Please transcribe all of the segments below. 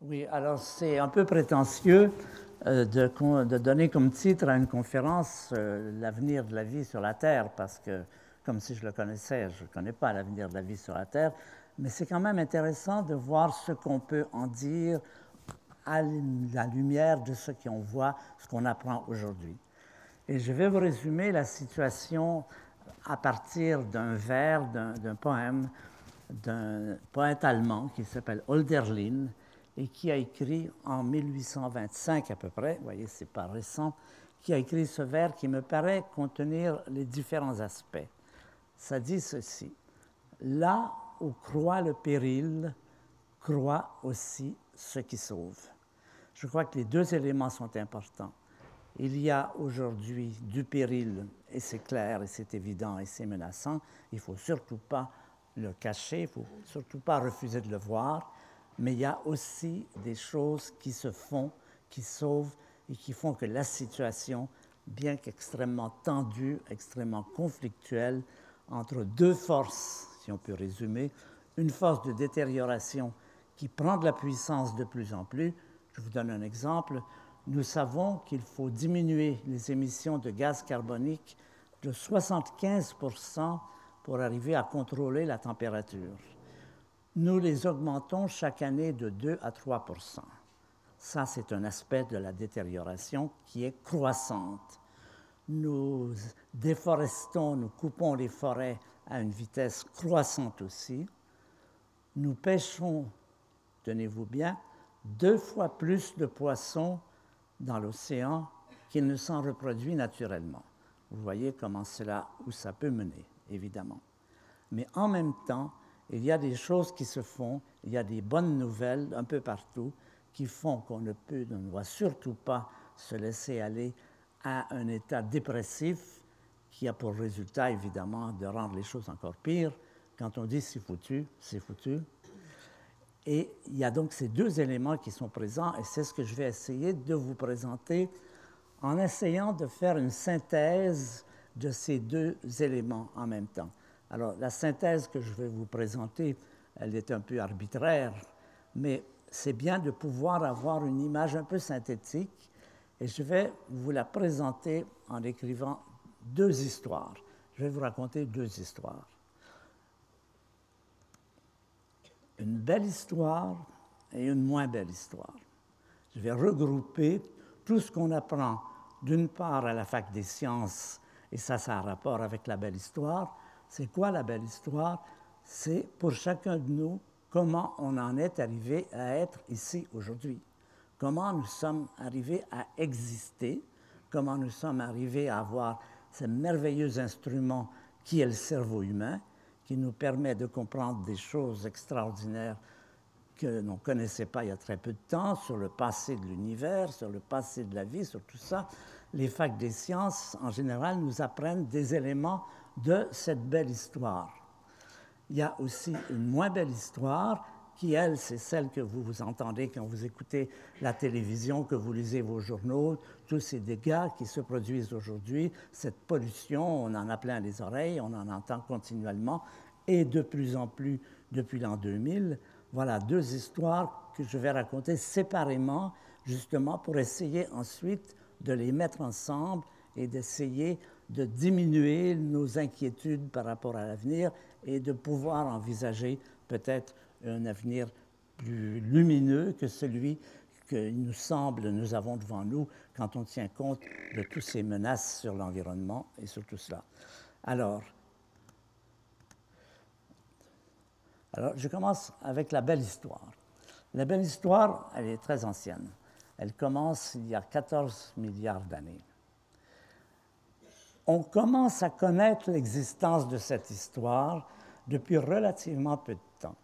Oui, alors c'est un peu prétentieux de donner comme titre à une conférence l'avenir de la vie sur la Terre, parce que, comme si je le connaissais, je ne connais pas l'avenir de la vie sur la Terre, mais c'est quand même intéressant de voir ce qu'on peut en dire à la lumière de ce qu'on voit, ce qu'on apprend aujourd'hui. Et je vais vous résumer la situation à partir d'un vers, d'un poème d'un poète allemand qui s'appelle Hölderlin et qui a écrit en 1825 à peu près, vous voyez, c'est pas récent, qui a écrit ce vers qui me paraît contenir les différents aspects. Ça dit ceci: là où croit le péril, croit aussi ce qui sauve. Je crois que les deux éléments sont importants. Il y a aujourd'hui du péril, et c'est clair, et c'est évident, et c'est menaçant. Il ne faut surtout pas le cacher, il ne faut surtout pas refuser de le voir, mais il y a aussi des choses qui se font, qui sauvent, et qui font que la situation, bien qu'extrêmement tendue, extrêmement conflictuelle, entre deux forces, si on peut résumer, une force de détérioration qui prend de la puissance de plus en plus. Je vous donne un exemple. Nous savons qu'il faut diminuer les émissions de gaz carbonique de 75% pour arriver à contrôler la température. Nous les augmentons chaque année de 2 à 3%. Ça, c'est un aspect de la détérioration qui est croissante. Nous déforestons, nous coupons les forêts à une vitesse croissante aussi. Nous pêchons, tenez-vous bien, 2 fois plus de poissons dans l'océan qu'il ne s'en reproduit naturellement. Vous voyez comment cela, où ça peut mener, évidemment. Mais en même temps, il y a des choses qui se font, il y a des bonnes nouvelles un peu partout qui font qu'on ne doit surtout pas se laisser aller à un état dépressif qui a pour résultat, évidemment, de rendre les choses encore pires. Quand on dit c'est foutu, c'est foutu. Et il y a donc ces deux éléments qui sont présents, et c'est ce que je vais essayer de vous présenter en essayant de faire une synthèse de ces deux éléments en même temps. Alors, la synthèse que je vais vous présenter, elle est un peu arbitraire, mais c'est bien de pouvoir avoir une image un peu synthétique, et je vais vous la présenter en écrivant deux histoires. Je vais vous raconter deux histoires. Une belle histoire et une moins belle histoire. Je vais regrouper tout ce qu'on apprend d'une part à la fac des sciences, et ça a rapport avec la belle histoire. C'est quoi la belle histoire? C'est pour chacun de nous comment on en est arrivé à être ici aujourd'hui. Comment nous sommes arrivés à exister, comment nous sommes arrivés à avoir ce merveilleux instrument qui est le cerveau humain, qui nous permet de comprendre des choses extraordinaires que l'on ne connaissait pas il y a très peu de temps, sur le passé de l'univers, sur le passé de la vie, sur tout ça. Les facs des sciences, en général, nous apprennent des éléments de cette belle histoire. Il y a aussi une moins belle histoire qui, elle, c'est celle que vous entendez quand vous écoutez la télévision, que vous lisez vos journaux, tous ces dégâts qui se produisent aujourd'hui, cette pollution, on en a plein les oreilles, on en entend continuellement, et de plus en plus depuis l'an 2000. Voilà deux histoires que je vais raconter séparément, justement pour essayer ensuite de les mettre ensemble et d'essayer de diminuer nos inquiétudes par rapport à l'avenir et de pouvoir envisager peut-être un avenir plus lumineux que celui que nous semble nous avons devant nous quand on tient compte de toutes ces menaces sur l'environnement et sur tout cela. Alors, je commence avec la belle histoire. La belle histoire, elle est très ancienne. Elle commence il y a 14 milliards d'années. On commence à connaître l'existence de cette histoire depuis relativement peu de temps.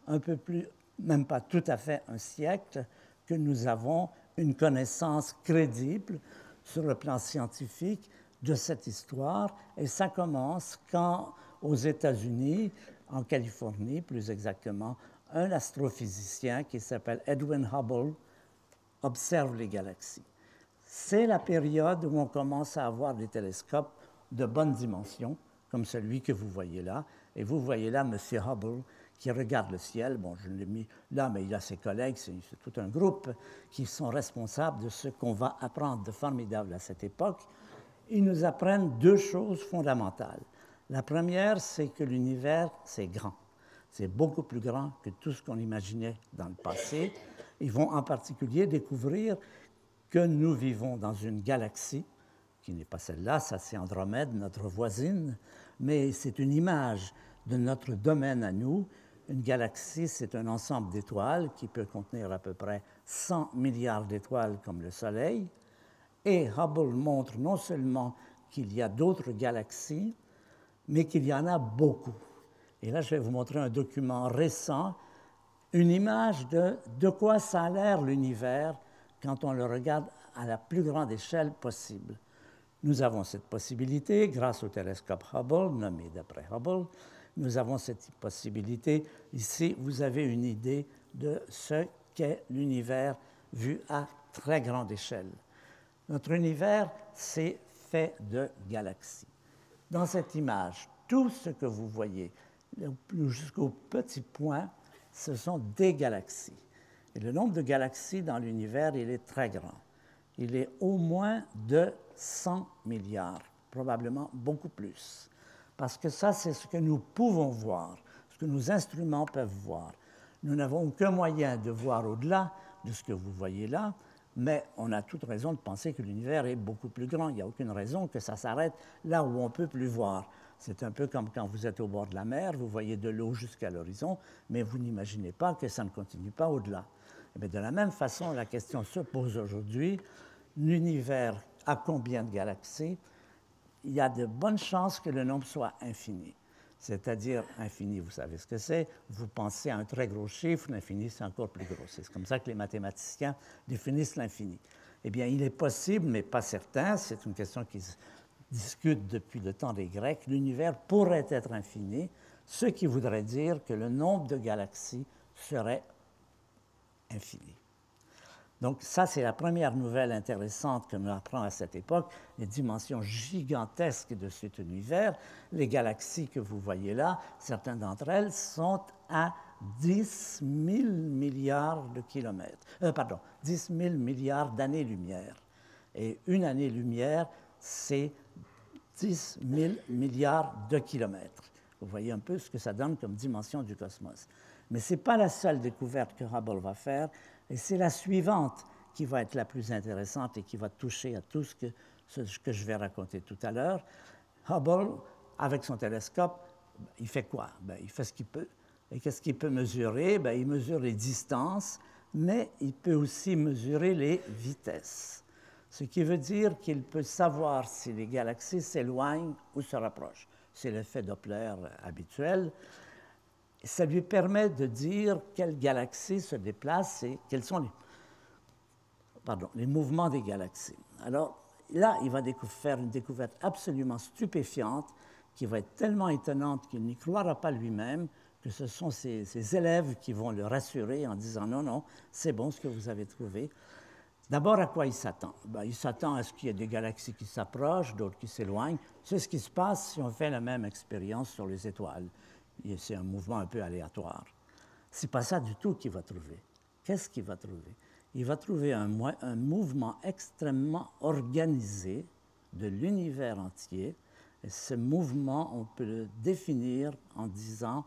Un peu plus, même pas tout à fait un siècle, que nous avons une connaissance crédible sur le plan scientifique de cette histoire. Et ça commence quand, aux États-Unis, en Californie plus exactement, un astrophysicien qui s'appelle Edwin Hubble observe les galaxies. C'est la période où on commence à avoir des télescopes de bonne dimension, comme celui que vous voyez là. Et vous voyez là M. Hubble qui regarde le ciel. Bon, je l'ai mis là, mais il a ses collègues, c'est tout un groupe qui sont responsables de ce qu'on va apprendre de formidable à cette époque. Ils nous apprennent deux choses fondamentales. La première, c'est que l'univers, c'est grand. C'est beaucoup plus grand que tout ce qu'on imaginait dans le passé. Ils vont en particulier découvrir que nous vivons dans une galaxie, qui n'est pas celle-là, ça c'est Andromède, notre voisine, mais c'est une image de notre domaine à nous. Une galaxie, c'est un ensemble d'étoiles qui peut contenir à peu près 100 milliards d'étoiles comme le Soleil. Et Hubble montre non seulement qu'il y a d'autres galaxies, mais qu'il y en a beaucoup. Et là, je vais vous montrer un document récent, une image de quoi ça a l'air l'univers quand on le regarde à la plus grande échelle possible. Nous avons cette possibilité grâce au télescope Hubble, nommé d'après Hubble. Nous avons cette possibilité. Ici, vous avez une idée de ce qu'est l'univers vu à très grande échelle. Notre univers, c'est fait de galaxies. Dans cette image, tout ce que vous voyez, jusqu'au petit point, ce sont des galaxies. Et le nombre de galaxies dans l'univers, il est très grand. Il est au moins de 100 milliards, probablement beaucoup plus. Parce que ça, c'est ce que nous pouvons voir, ce que nos instruments peuvent voir. Nous n'avons aucun moyen de voir au-delà de ce que vous voyez là, mais on a toute raison de penser que l'univers est beaucoup plus grand. Il n'y a aucune raison que ça s'arrête là où on ne peut plus voir. C'est un peu comme quand vous êtes au bord de la mer, vous voyez de l'eau jusqu'à l'horizon, mais vous n'imaginez pas que ça ne continue pas au-delà. Mais de la même façon, la question se pose aujourd'hui, l'univers a combien de galaxies? Il y a de bonnes chances que le nombre soit infini. C'est-à-dire infini, vous savez ce que c'est, vous pensez à un très gros chiffre, l'infini c'est encore plus gros. C'est comme ça que les mathématiciens définissent l'infini. Eh bien, il est possible, mais pas certain, c'est une question qui se discute depuis le temps des Grecs, l'univers pourrait être infini, ce qui voudrait dire que le nombre de galaxies serait infini. Donc ça, c'est la première nouvelle intéressante que l'on apprend à cette époque, les dimensions gigantesques de cet univers. Les galaxies que vous voyez là, certaines d'entre elles sont à 10 000 milliards de kilomètres. 10 000 milliards d'années-lumière. Et une année-lumière, c'est 10 000 milliards de kilomètres. Vous voyez un peu ce que ça donne comme dimension du cosmos. Mais ce n'est pas la seule découverte que Hubble va faire, et c'est la suivante qui va être la plus intéressante et qui va toucher à tout ce que je vais raconter tout à l'heure. Hubble, avec son télescope, il fait quoi? Il fait ce qu'il peut. Et qu'est-ce qu'il peut mesurer? Il mesure les distances, mais il peut aussi mesurer les vitesses. Ce qui veut dire qu'il peut savoir si les galaxies s'éloignent ou se rapprochent. C'est l'effet Doppler habituel. Ça lui permet de dire quelles galaxies se déplacent et quels sont les mouvements des galaxies. Alors là, il va faire une découverte absolument stupéfiante qui va être tellement étonnante qu'il n'y croira pas lui-même, que ce sont ses élèves qui vont le rassurer en disant « Non, non, c'est bon ce que vous avez trouvé ». D'abord, à quoi il s'attend? Il s'attend à ce qu'il y ait des galaxies qui s'approchent, d'autres qui s'éloignent. C'est ce qui se passe si on fait la même expérience sur les étoiles. C'est un mouvement un peu aléatoire. Ce n'est pas ça du tout qu'il va trouver. Qu'est-ce qu'il va trouver? Il va trouver un mouvement extrêmement organisé de l'univers entier. Et ce mouvement, on peut le définir en disant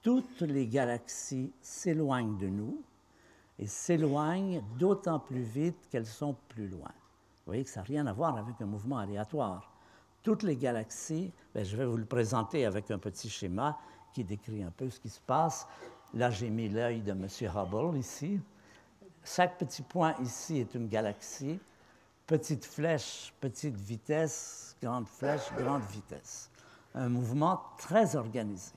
toutes les galaxies s'éloignent de nous et s'éloignent d'autant plus vite qu'elles sont plus loin. Vous voyez que ça n'a rien à voir avec un mouvement aléatoire. Toutes les galaxies, je vais vous le présenter avec un petit schéma qui décrit un peu ce qui se passe. Là, j'ai mis l'œil de M. Hubble ici. Chaque petit point ici est une galaxie. Petite flèche, petite vitesse, grande flèche, grande vitesse. Un mouvement très organisé.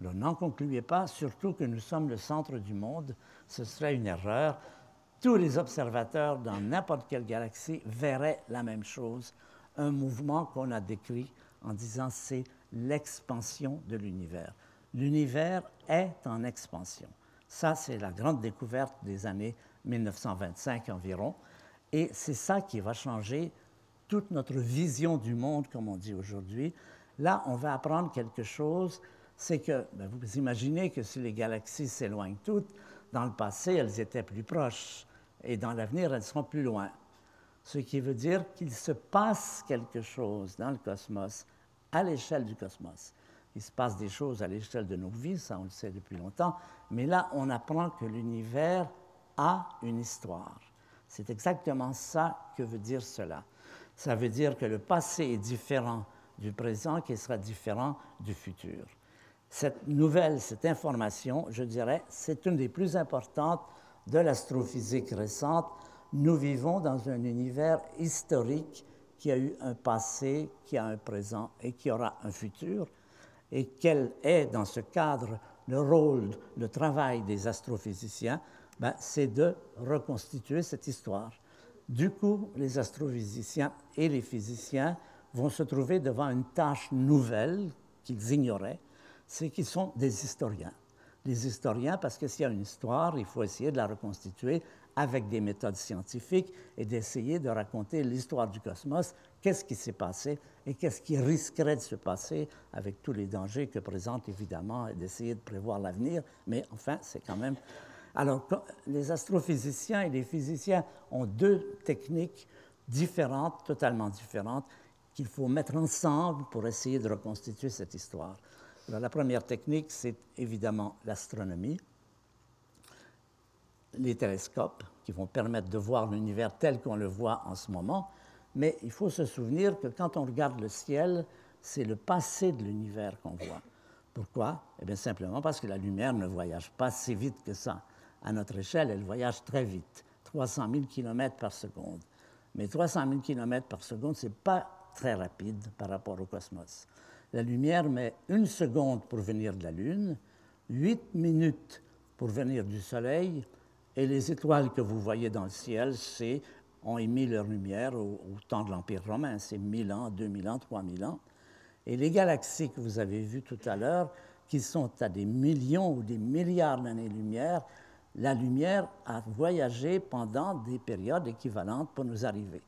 Alors, n'en concluez pas, surtout que nous sommes le centre du monde. Ce serait une erreur. Tous les observateurs dans n'importe quelle galaxie verraient la même chose. Un mouvement qu'on a décrit en disant c'est l'expansion de l'univers. L'univers est en expansion. Ça, c'est la grande découverte des années 1925 environ. Et c'est ça qui va changer toute notre vision du monde, comme on dit aujourd'hui. Là, on va apprendre quelque chose c'est que vous imaginez que si les galaxies s'éloignent toutes, dans le passé, elles étaient plus proches, et dans l'avenir, elles seront plus loin. Ce qui veut dire qu'il se passe quelque chose dans le cosmos, à l'échelle du cosmos. Il se passe des choses à l'échelle de nos vies, ça on le sait depuis longtemps, mais là, on apprend que l'univers a une histoire. C'est exactement ça que veut dire cela. Ça veut dire que le passé est différent du présent, qui sera différent du futur. Cette nouvelle, cette information, je dirais, c'est une des plus importantes de l'astrophysique récente. Nous vivons dans un univers historique qui a eu un passé, qui a un présent et qui aura un futur. Et quel est, dans ce cadre, le rôle, le travail des astrophysiciens? C'est de reconstituer cette histoire. Du coup, les astrophysiciens et les physiciens vont se trouver devant une tâche nouvelle qu'ils ignoraient, c'est qu'ils sont des historiens. Les historiens, parce que s'il y a une histoire, il faut essayer de la reconstituer avec des méthodes scientifiques et d'essayer de raconter l'histoire du cosmos, qu'est-ce qui s'est passé et qu'est-ce qui risquerait de se passer avec tous les dangers que présente évidemment d'essayer de prévoir l'avenir, mais enfin, c'est quand même... Alors, les astrophysiciens et les physiciens ont deux techniques différentes, totalement différentes, qu'il faut mettre ensemble pour essayer de reconstituer cette histoire. Alors, la première technique, c'est évidemment l'astronomie, les télescopes qui vont permettre de voir l'univers tel qu'on le voit en ce moment, mais il faut se souvenir que quand on regarde le ciel, c'est le passé de l'univers qu'on voit. Pourquoi? Eh bien, simplement parce que la lumière ne voyage pas si vite que ça. À notre échelle, elle voyage très vite, 300 000 km par seconde. Mais 300 000 km par seconde, ce n'est pas très rapide par rapport au cosmos. La lumière met 1 seconde pour venir de la Lune, 8 minutes pour venir du Soleil, et les étoiles que vous voyez dans le ciel, ont émis leur lumière au temps de l'Empire romain, c'est 1000 ans, 2000 ans, 3000 ans. Et les galaxies que vous avez vues tout à l'heure, qui sont à des millions ou des milliards d'années-lumière, la lumière a voyagé pendant des périodes équivalentes pour nous arriver.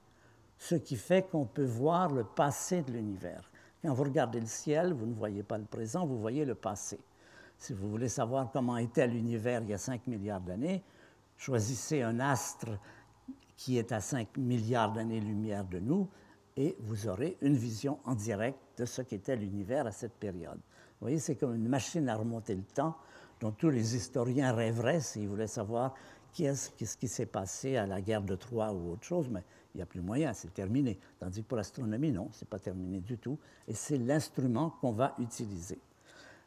Ce qui fait qu'on peut voir le passé de l'univers. Quand vous regardez le ciel, vous ne voyez pas le présent, vous voyez le passé. Si vous voulez savoir comment était l'univers il y a 5 milliards d'années, choisissez un astre qui est à 5 milliards d'années-lumière de nous et vous aurez une vision en direct de ce qu'était l'univers à cette période. Vous voyez, c'est comme une machine à remonter le temps dont tous les historiens rêveraient s'ils voulaient savoir qu'est-ce qui s'est passé à la guerre de Troie ou autre chose, mais il n'y a plus moyen, c'est terminé. Tandis que pour l'astronomie, non, ce n'est pas terminé du tout, et c'est l'instrument qu'on va utiliser.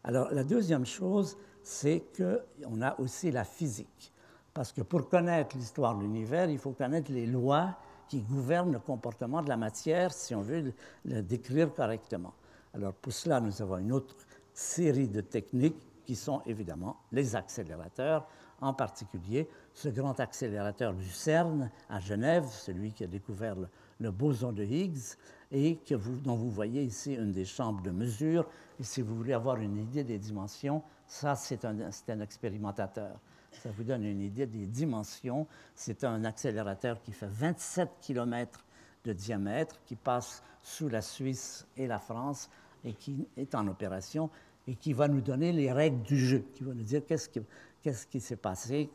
Alors, la deuxième chose, c'est qu'on a aussi la physique. Parce que pour connaître l'histoire de l'univers, il faut connaître les lois qui gouvernent le comportement de la matière si on veut le décrire correctement. Alors, pour cela, nous avons une autre série de techniques qui sont évidemment les accélérateurs, en particulier ce grand accélérateur du CERN à Genève, celui qui a découvert le boson de Higgs, et dont vous voyez ici une des chambres de mesure. Et si vous voulez avoir une idée des dimensions, ça, c'est un expérimentateur. Ça vous donne une idée des dimensions. C'est un accélérateur qui fait 27 km de diamètre, qui passe sous la Suisse et la France et qui est en opération et qui va nous donner les règles du jeu, qui va nous dire qu'est-ce qui s'est passé,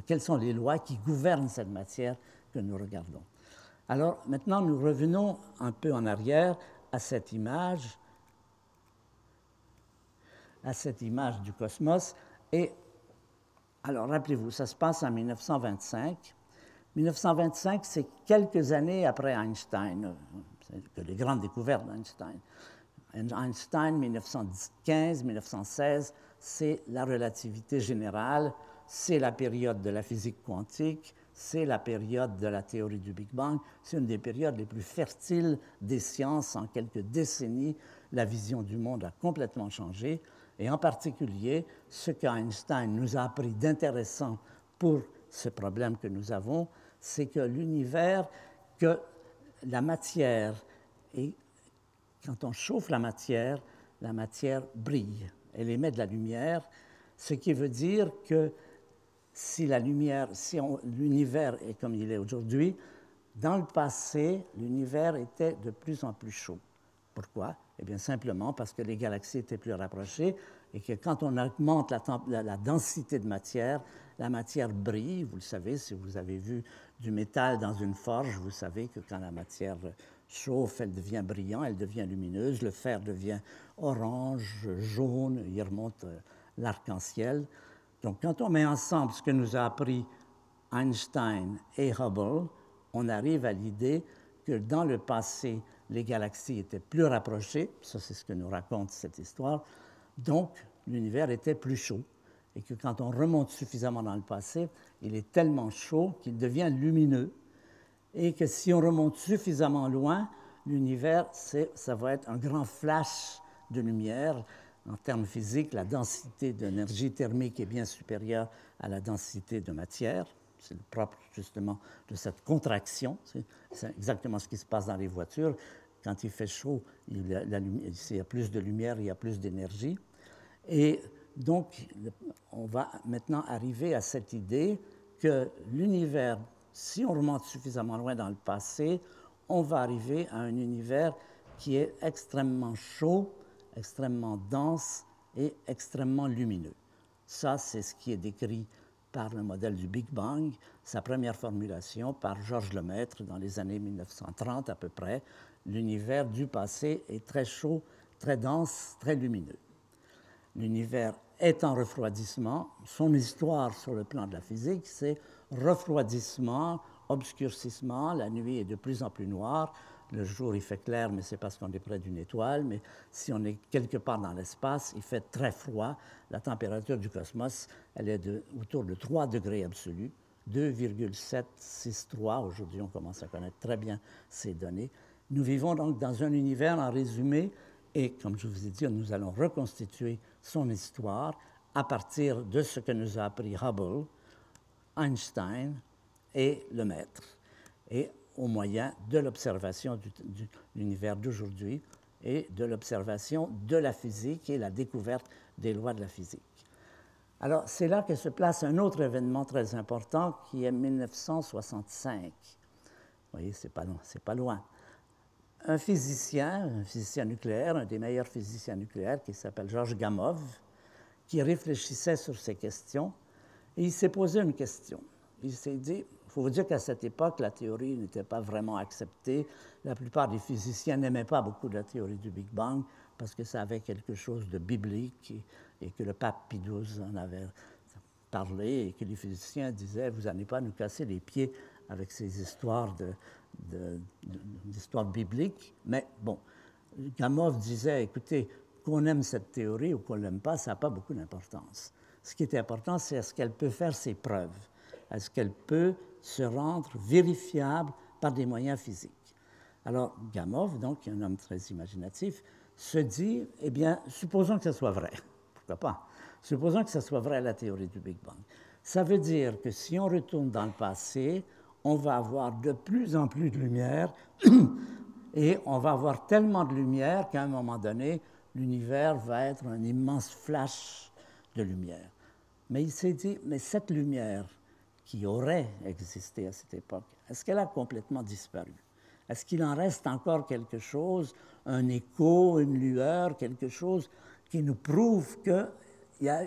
quelles sont les lois qui gouvernent cette matière que nous regardons. Alors maintenant, nous revenons un peu en arrière à cette image du cosmos. Et alors, rappelez-vous, ça se passe en 1925. 1925, c'est quelques années après Einstein, que les grandes découvertes d'Einstein. Einstein, 1915, 1916, c'est la relativité générale, c'est la période de la physique quantique, c'est la période de la théorie du Big Bang. C'est une des périodes les plus fertiles des sciences. En quelques décennies, la vision du monde a complètement changé. Et en particulier, ce qu'Einstein nous a appris d'intéressant pour ce problème que nous avons, c'est que l'univers, que la matière, et quand on chauffe la matière brille. Elle émet de la lumière, ce qui veut dire que si l'univers est comme il est aujourd'hui, dans le passé, l'univers était de plus en plus chaud. Pourquoi? Eh bien, simplement parce que les galaxies étaient plus rapprochées et que quand on augmente la densité de matière, la matière brille. Vous le savez, si vous avez vu du métal dans une forge, vous savez que quand la matière chauffe, elle devient brillante, elle devient lumineuse. Le fer devient orange, jaune, il remonte l'arc-en-ciel. Donc, quand on met ensemble ce que nous a appris Einstein et Hubble, on arrive à l'idée que dans le passé, les galaxies étaient plus rapprochées, ça c'est ce que nous raconte cette histoire, donc l'univers était plus chaud, et que quand on remonte suffisamment dans le passé, il est tellement chaud qu'il devient lumineux, et que si on remonte suffisamment loin, l'univers, ça va être un grand flash de lumière. En termes physiques, la densité d'énergie thermique est bien supérieure à la densité de matière. C'est le propre, justement, de cette contraction. C'est exactement ce qui se passe dans les voitures. Quand il fait chaud, il y a plus de lumière, il y a plus d'énergie. Et donc, on va maintenant arriver à cette idée que l'univers, si on remonte suffisamment loin dans le passé, on va arriver à un univers qui est extrêmement chaud, extrêmement dense et extrêmement lumineux. Ça, c'est ce qui est décrit par le modèle du Big Bang, sa première formulation par Georges Lemaître dans les années 1930 à peu près. L'univers du passé est très chaud, très dense, très lumineux. L'univers est en refroidissement. Son histoire sur le plan de la physique, c'est refroidissement, obscurcissement. La nuit est de plus en plus noire. Le jour, il fait clair, mais c'est parce qu'on est près d'une étoile. Mais si on est quelque part dans l'espace, il fait très froid. La température du cosmos, elle est autour de 3 degrés absolus, 2,763. Aujourd'hui, on commence à connaître très bien ces données. Nous vivons donc dans un univers, en résumé, et comme je vous ai dit, nous allons reconstituer son histoire à partir de ce que nous a appris Hubble, Einstein et Lemaître, et au moyen de l'observation de l'univers d'aujourd'hui et de l'observation de la physique et la découverte des lois de la physique. Alors, c'est là que se place un autre événement très important qui est 1965. Vous voyez, c'est pas loin. Un physicien nucléaire, un des meilleurs physiciens nucléaires, qui s'appelle Georges Gamow, qui réfléchissait sur ces questions, et il s'est posé une question. Il s'est dit, il faut vous dire qu'à cette époque, la théorie n'était pas vraiment acceptée. La plupart des physiciens n'aimaient pas beaucoup la théorie du Big Bang parce que ça avait quelque chose de biblique et que le pape Pie XII en avait parlé et que les physiciens disaient, vous n'allez pas nous casser les pieds avec ces histoires d'histoires bibliques. Mais bon, Gamow disait, écoutez, qu'on aime cette théorie ou qu'on ne l'aime pas, ça n'a pas beaucoup d'importance. Ce qui est important, c'est est-ce qu'elle peut faire ses preuves? Est-ce qu'elle peut se rendre vérifiable par des moyens physiques? Alors, Gamow, donc, un homme très imaginatif, se dit, eh bien, supposons que ce soit vrai. Pourquoi pas? Supposons que ce soit vrai la théorie du Big Bang. Ça veut dire que si on retourne dans le passé, on va avoir de plus en plus de lumière et on va avoir tellement de lumière qu'à un moment donné, l'univers va être un immense flash de lumière. Mais il s'est dit, mais cette lumière qui aurait existé à cette époque, est-ce qu'elle a complètement disparu? Est-ce qu'il en reste encore quelque chose, un écho, une lueur, quelque chose qui nous prouve que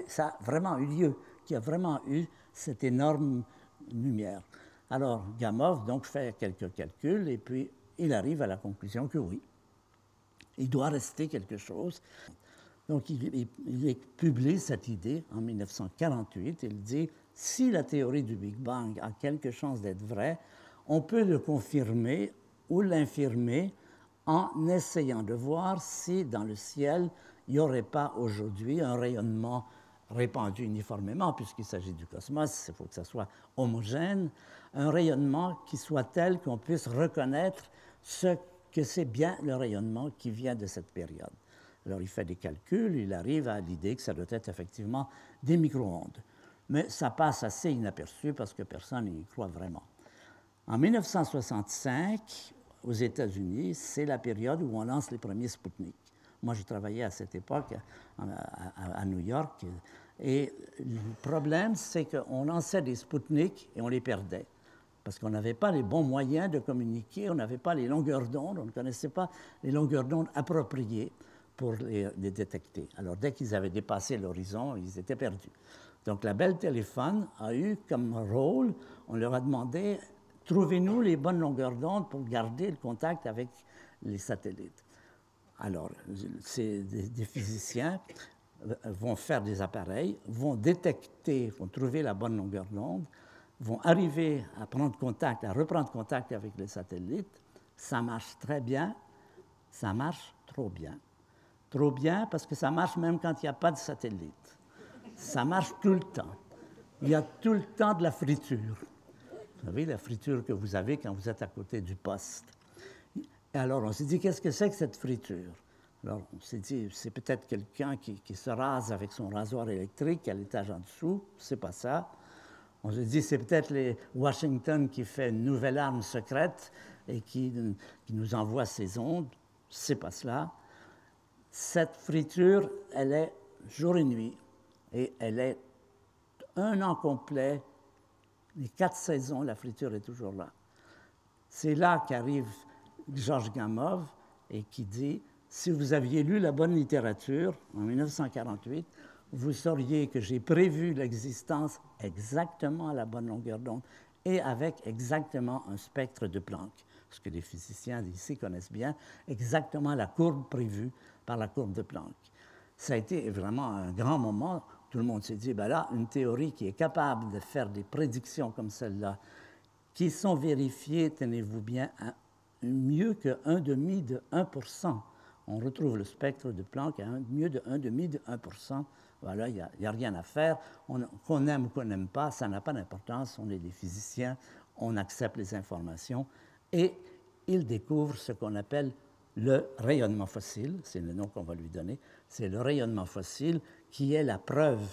ça a vraiment eu lieu, qu'il y a vraiment eu cette énorme lumière? Alors, Gamow, donc, fait quelques calculs et puis il arrive à la conclusion que oui, il doit rester quelque chose. Donc, il publie cette idée en 1948. Il dit, si la théorie du Big Bang a quelque chance d'être vraie, on peut le confirmer ou l'infirmer en essayant de voir si dans le ciel, il n'y aurait pas aujourd'hui un rayonnement répandu uniformément, puisqu'il s'agit du cosmos, il faut que ça soit homogène, un rayonnement qui soit tel qu'on puisse reconnaître que c'est bien le rayonnement qui vient de cette période. Alors, il fait des calculs, il arrive à l'idée que ça doit être effectivement des micro-ondes. Mais ça passe assez inaperçu parce que personne n'y croit vraiment. En 1965, aux États-Unis, c'est la période où on lance les premiers Sputnik. Moi, j'ai travaillé à cette époque à New York. Et le problème, c'est qu'on lançait des Sputnik et on les perdait. parce qu'on n'avait pas les bons moyens de communiquer, on n'avait pas les longueurs d'onde, on ne connaissait pas les longueurs d'onde appropriées pour les détecter. Alors, dès qu'ils avaient dépassé l'horizon, ils étaient perdus. Donc, la Bell Téléphone a eu comme rôle, on leur a demandé, trouvez-nous les bonnes longueurs d'onde pour garder le contact avec les satellites. Alors, des physiciens vont faire des appareils, vont détecter, vont trouver la bonne longueur d'onde, vont arriver à prendre contact, à reprendre contact avec les satellites. Ça marche très bien, ça marche trop bien. Trop bien parce que ça marche même quand il n'y a pas de satellite. Ça marche tout le temps. Il y a tout le temps de la friture. Vous savez, la friture que vous avez quand vous êtes à côté du poste. Et alors, on s'est dit, qu'est-ce que c'est que cette friture? Alors, on s'est dit, c'est peut-être quelqu'un qui se rase avec son rasoir électrique à l'étage en dessous. C'est pas ça. On s'est dit, c'est peut-être les Washington qui fait une nouvelle arme secrète et qui nous envoie ses ondes. C'est pas cela. Cette friture, elle est jour et nuit. Et elle est un an complet. Les 4 saisons, la friture est toujours là. C'est là qu'arrive Georges Gamow et qui dit, si vous aviez lu la bonne littérature en 1948, vous sauriez que j'ai prévu l'existence exactement à la bonne longueur d'onde et avec exactement un spectre de Planck, ce que les physiciens d'ici connaissent bien, exactement la courbe prévue par la courbe de Planck. Ça a été vraiment un grand moment. Tout le monde s'est dit, ben là, une théorie qui est capable de faire des prédictions comme celle-là, qui sont vérifiées, tenez-vous bien, à mieux que 1/2 de 1%. On retrouve le spectre de Planck à mieux de 1/2 de 1%. Voilà, il n'y a rien à faire. Qu'on aime ou qu'on n'aime pas, ça n'a pas d'importance. On est des physiciens, on accepte les informations. Et ils découvrent ce qu'on appelle le rayonnement fossile, c'est le nom qu'on va lui donner. C'est le rayonnement fossile qui est la preuve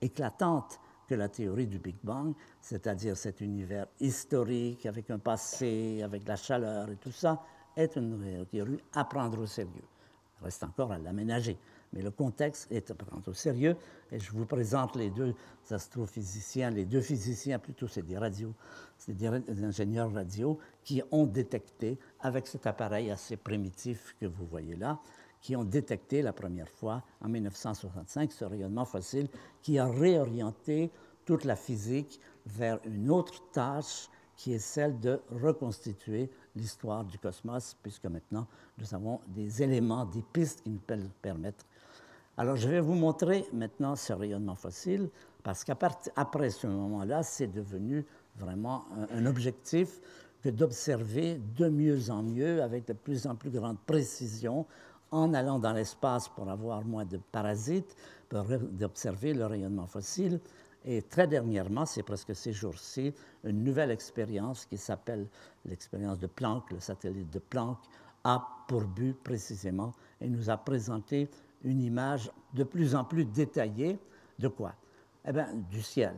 éclatante que la théorie du Big Bang, c'est-à-dire cet univers historique avec un passé, avec la chaleur et tout ça, est une théorie à prendre au sérieux. Il reste encore à l'aménager, mais le contexte est à prendre au sérieux. Et je vous présente les deux astrophysiciens, les deux physiciens plutôt, c'est des ingénieurs radio qui ont détecté, avec cet appareil assez primitif que vous voyez là, qui ont détecté la première fois, en 1965, ce rayonnement fossile qui a réorienté toute la physique vers une autre tâche qui est celle de reconstituer l'histoire du cosmos, puisque maintenant, nous avons des éléments, des pistes qui nous permettent. Alors, je vais vous montrer maintenant ce rayonnement fossile, parce qu'après ce moment-là, c'est devenu vraiment un objectif que d'observer de mieux en mieux, avec de plus en plus grande précision, en allant dans l'espace pour avoir moins de parasites, d'observer le rayonnement fossile. Et très dernièrement, c'est presque ces jours-ci, une nouvelle expérience qui s'appelle l'expérience de Planck, le satellite de Planck, a pour but précisément et nous a présenté une image de plus en plus détaillée de quoi? Eh bien, du ciel,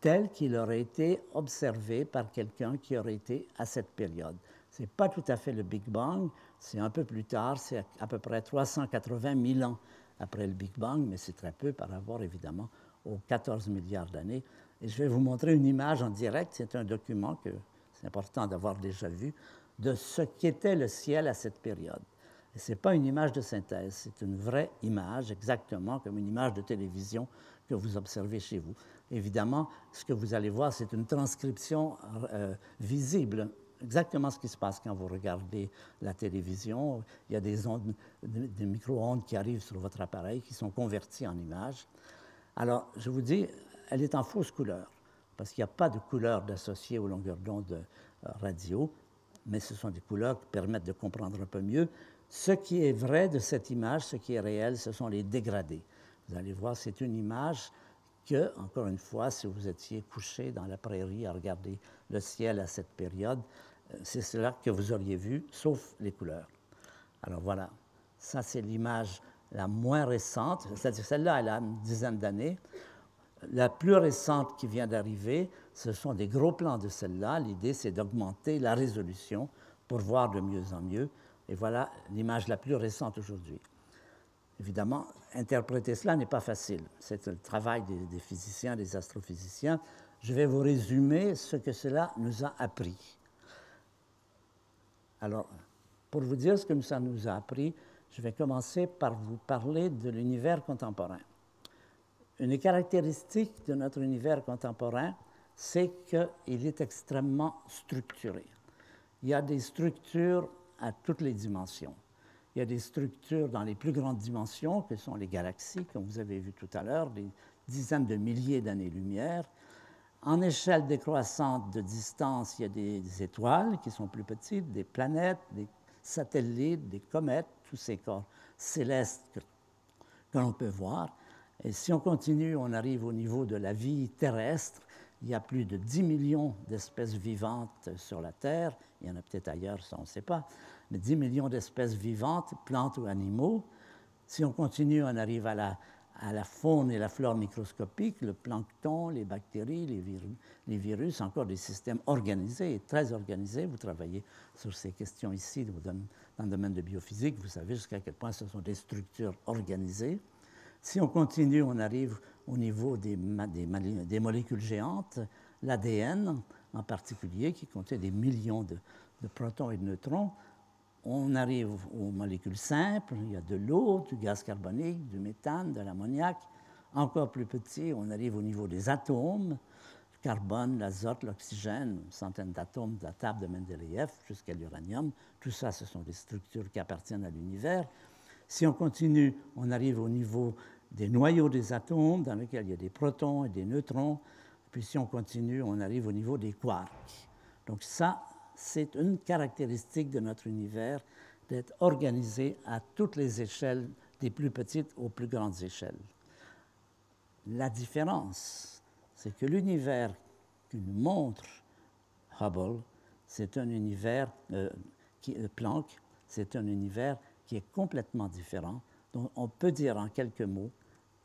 tel qu'il aurait été observé par quelqu'un qui aurait été à cette période. Ce n'est pas tout à fait le Big Bang, c'est un peu plus tard, c'est à peu près 380 000 ans après le Big Bang, mais c'est très peu par rapport, évidemment, aux 14 milliards d'années. Et je vais vous montrer une image en direct, c'est un document que c'est important d'avoir déjà vu, de ce qu'était le ciel à cette période. Et ce n'est pas une image de synthèse, c'est une vraie image, exactement comme une image de télévision que vous observez chez vous. Évidemment, ce que vous allez voir, c'est une transcription visible, exactement ce qui se passe quand vous regardez la télévision. Il y a des ondes, des micro-ondes qui arrivent sur votre appareil, qui sont converties en images. Alors, je vous dis, elle est en fausse couleur, parce qu'il n'y a pas de couleur d'associée aux longueurs d'onde radio, mais ce sont des couleurs qui permettent de comprendre un peu mieux. Ce qui est vrai de cette image, ce qui est réel, ce sont les dégradés. Vous allez voir, c'est une image que, encore une fois, si vous étiez couché dans la prairie à regarder le ciel à cette période, c'est cela que vous auriez vu, sauf les couleurs. Alors voilà, ça c'est l'image la moins récente, c'est-à-dire celle-là, elle a une dizaine d'années. La plus récente qui vient d'arriver, ce sont des gros plans de celle-là. L'idée, c'est d'augmenter la résolution pour voir de mieux en mieux. Et voilà l'image la plus récente aujourd'hui. Évidemment, interpréter cela n'est pas facile. C'est le travail des physiciens, des astrophysiciens. Je vais vous résumer ce que cela nous a appris. Alors, pour vous dire ce que ça nous a appris, je vais commencer par vous parler de l'univers contemporain. Une caractéristique de notre univers contemporain, c'est qu'il est extrêmement structuré. Il y a des structures à toutes les dimensions. Il y a des structures dans les plus grandes dimensions, que sont les galaxies, comme vous avez vu tout à l'heure, des dizaines de milliers d'années-lumière. En échelle décroissante de distance, il y a des étoiles qui sont plus petites, des planètes, des satellites, des comètes, tous ces corps célestes que l'on peut voir. Et si on continue, on arrive au niveau de la vie terrestre. Il y a plus de 10 millions d'espèces vivantes sur la Terre. Il y en a peut-être ailleurs, ça on ne sait pas. Mais 10 millions d'espèces vivantes, plantes ou animaux. Si on continue, on arrive à la faune et la flore microscopique, le plancton, les bactéries, les virus, encore des systèmes organisés et très organisés. Vous travaillez sur ces questions ici dans le domaine de biophysique. Vous savez jusqu'à quel point ce sont des structures organisées. Si on continue, on arrive au niveau des molécules géantes, l'ADN en particulier, qui contient des millions de protons et de neutrons. On arrive aux molécules simples, il y a de l'eau, du gaz carbonique, du méthane, de l'ammoniac. Encore plus petit, on arrive au niveau des atomes, le carbone, l'azote, l'oxygène, une centaine d'atomes de la table de Mendeleïev jusqu'à l'uranium. Tout ça, ce sont des structures qui appartiennent à l'univers. Si on continue, on arrive au niveau des noyaux des atomes, dans lesquels il y a des protons et des neutrons. Puis si on continue, on arrive au niveau des quarks. Donc ça, c'est une caractéristique de notre univers d'être organisé à toutes les échelles, des plus petites aux plus grandes échelles. La différence, c'est que l'univers que nous montre Hubble, c'est un univers, Planck, c'est un univers qui est complètement différent, dont on peut dire en quelques mots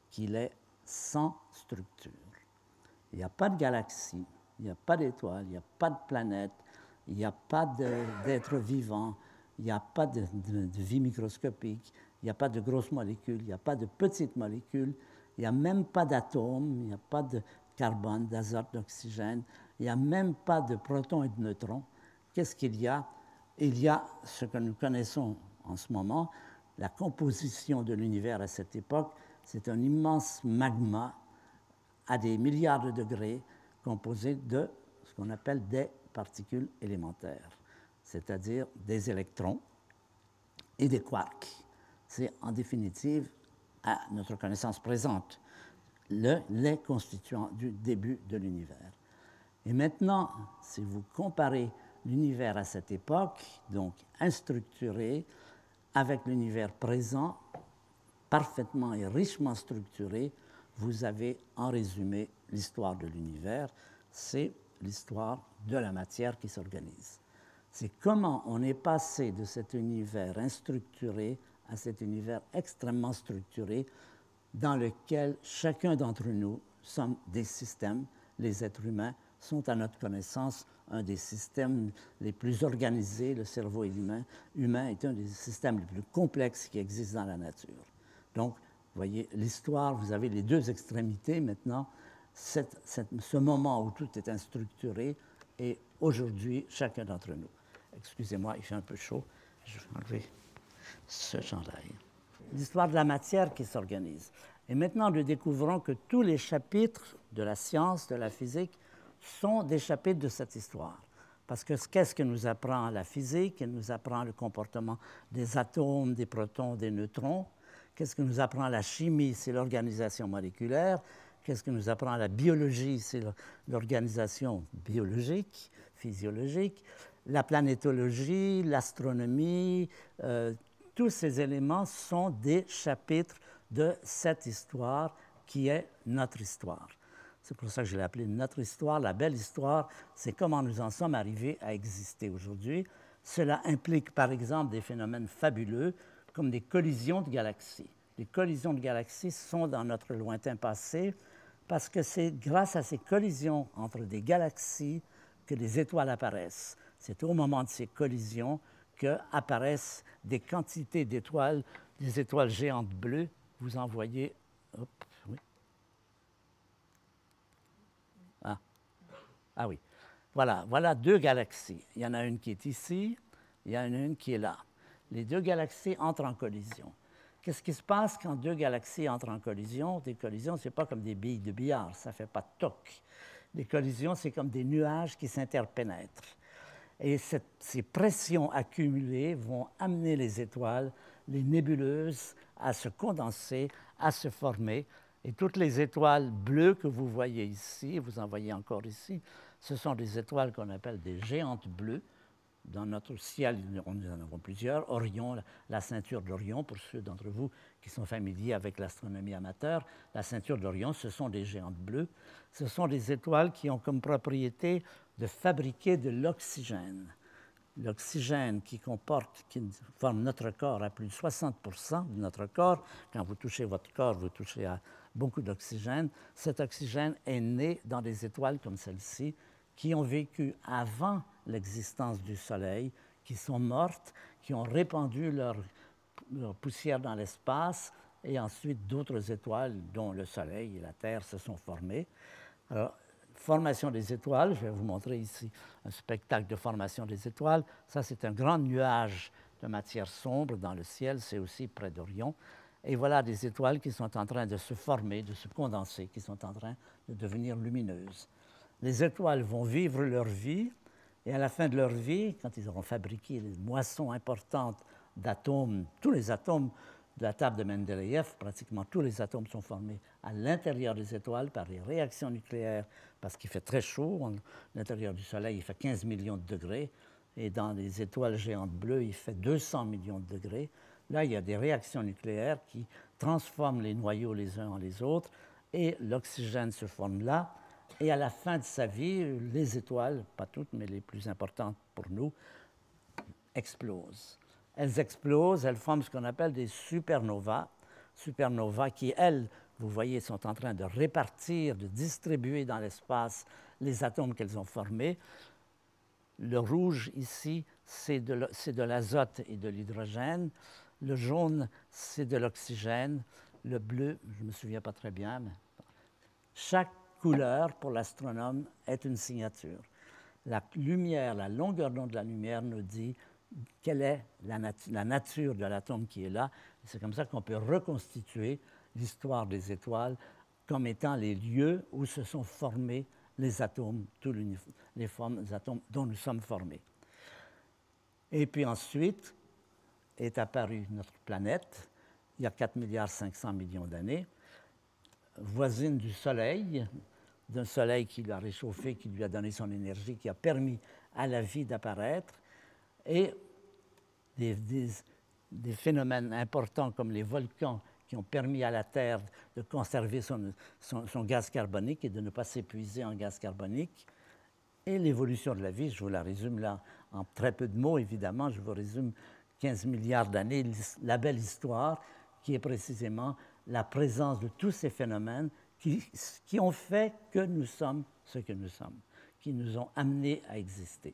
qu'il est sans structure. Il n'y a pas de galaxie, il n'y a pas d'étoiles, il n'y a pas de planète, il n'y a pas d'êtres vivants, il n'y a pas de vie microscopique, il n'y a pas de grosses molécules, il n'y a pas de petites molécules, il n'y a même pas d'atomes, il n'y a pas de carbone, d'azote, d'oxygène, il n'y a même pas de protons et de neutrons. Qu'est-ce qu'il y a? Il y a ce que nous connaissons en ce moment, la composition de l'univers à cette époque, c'est un immense magma à des milliards de degrés composé de ce qu'on appelle des particules élémentaires, c'est-à-dire des électrons et des quarks. C'est en définitive, à notre connaissance présente, les constituants du début de l'univers. Et maintenant, si vous comparez l'univers à cette époque, donc instructuré, avec l'univers présent, parfaitement et richement structuré, vous avez en résumé l'histoire de l'univers. C'est l'histoire de la matière qui s'organise. C'est comment on est passé de cet univers instructuré à cet univers extrêmement structuré dans lequel chacun d'entre nous sommes des systèmes. Les êtres humains sont, à notre connaissance, un des systèmes les plus organisés. Le cerveau humain est un des systèmes les plus complexes qui existent dans la nature. Donc, vous voyez, l'histoire, vous avez les deux extrémités maintenant, ce moment où tout est instructuré et aujourd'hui, chacun d'entre nous. Excusez-moi, il fait un peu chaud, je vais enlever ce chandail. L'histoire de la matière qui s'organise. Et maintenant, nous découvrons que tous les chapitres de la science, de la physique, sont des chapitres de cette histoire. Parce que qu'est-ce que nous apprend la physique? Elle nous apprend le comportement des atomes, des protons, des neutrons. Qu'est-ce que nous apprend la chimie? C'est l'organisation moléculaire. Qu'est-ce que nous apprend la biologie? C'est l'organisation biologique, physiologique. La planétologie, l'astronomie, tous ces éléments sont des chapitres de cette histoire qui est notre histoire. C'est pour ça que je l'ai appelée notre histoire. La belle histoire, c'est comment nous en sommes arrivés à exister aujourd'hui. Cela implique, par exemple, des phénomènes fabuleux comme des collisions de galaxies. Les collisions de galaxies sont dans notre lointain passé parce que c'est grâce à ces collisions entre des galaxies que les étoiles apparaissent. C'est au moment de ces collisions qu'apparaissent des quantités d'étoiles des étoiles géantes bleues, vous en voyez... Hop, oui. Ah oui. Voilà deux galaxies. Il y en a une qui est ici, il y en a une qui est là. Les deux galaxies entrent en collision. Qu'est-ce qui se passe quand deux galaxies entrent en collision? Des collisions, ce n'est pas comme des billes de billard, ça ne fait pas de toc. Les collisions, c'est comme des nuages qui s'interpénètrent. Et ces pressions accumulées vont amener les étoiles, les nébuleuses, à se condenser, à se former. Et toutes les étoiles bleues que vous voyez ici, vous en voyez encore ici, ce sont des étoiles qu'on appelle des géantes bleues. Dans notre ciel, nous en avons plusieurs. Orion, la ceinture d'Orion, pour ceux d'entre vous qui sont familiers avec l'astronomie amateur, la ceinture d'Orion, ce sont des géantes bleues. Ce sont des étoiles qui ont comme propriété de fabriquer de l'oxygène. L'oxygène qui forme notre corps à plus de 60% de notre corps. Quand vous touchez votre corps, vous touchez à beaucoup d'oxygène. Cet oxygène est né dans des étoiles comme celle-ci, qui ont vécu avant l'existence du Soleil, qui sont mortes, qui ont répandu leur poussière dans l'espace, et ensuite d'autres étoiles, dont le Soleil et la Terre, se sont formées. Alors, formation des étoiles, je vais vous montrer ici un spectacle de formation des étoiles. Ça, c'est un grand nuage de matière sombre dans le ciel, c'est aussi près d'Orion. Et voilà des étoiles qui sont en train de se former, de se condenser, qui sont en train de devenir lumineuses. Les étoiles vont vivre leur vie, et à la fin de leur vie, quand ils auront fabriqué une moisson importante d'atomes, tous les atomes de la table de Mendeleïev, pratiquement tous les atomes sont formés à l'intérieur des étoiles par les réactions nucléaires, parce qu'il fait très chaud. À l'intérieur du Soleil, il fait 15 millions de degrés, et dans les étoiles géantes bleues, il fait 200 millions de degrés. Là, il y a des réactions nucléaires qui transforment les noyaux les uns en les autres, et l'oxygène se forme là. Et à la fin de sa vie, les étoiles, pas toutes, mais les plus importantes pour nous, explosent. Elles explosent, elles forment ce qu'on appelle des supernovas. Supernovas qui, elles, vous voyez, sont en train de répartir, de distribuer dans l'espace les atomes qu'elles ont formés. Le rouge, ici, c'est de l'azote et de l'hydrogène. Le jaune, c'est de l'oxygène. Le bleu, je ne me souviens pas très bien, mais chaque couleur, pour l'astronome, est une signature. La lumière, la longueur d'onde de la lumière nous dit quelle est la nature de l'atome qui est là. C'est comme ça qu'on peut reconstituer l'histoire des étoiles comme étant les lieux où se sont formés les atomes, tous les atomes dont nous sommes formés. Et puis ensuite est apparue notre planète, il y a 4,5 milliards d'années, voisine du Soleil, d'un Soleil qui l'a réchauffé, qui lui a donné son énergie, qui a permis à la vie d'apparaître, et des phénomènes importants comme les volcans qui ont permis à la Terre de conserver son gaz carbonique et de ne pas s'épuiser en gaz carbonique, et l'évolution de la vie. Je vous la résume là en très peu de mots, évidemment. Je vous résume 15 milliards d'années, la belle histoire, qui est précisément la présence de tous ces phénomènes qui ont fait que nous sommes ce que nous sommes, qui nous ont amenés à exister.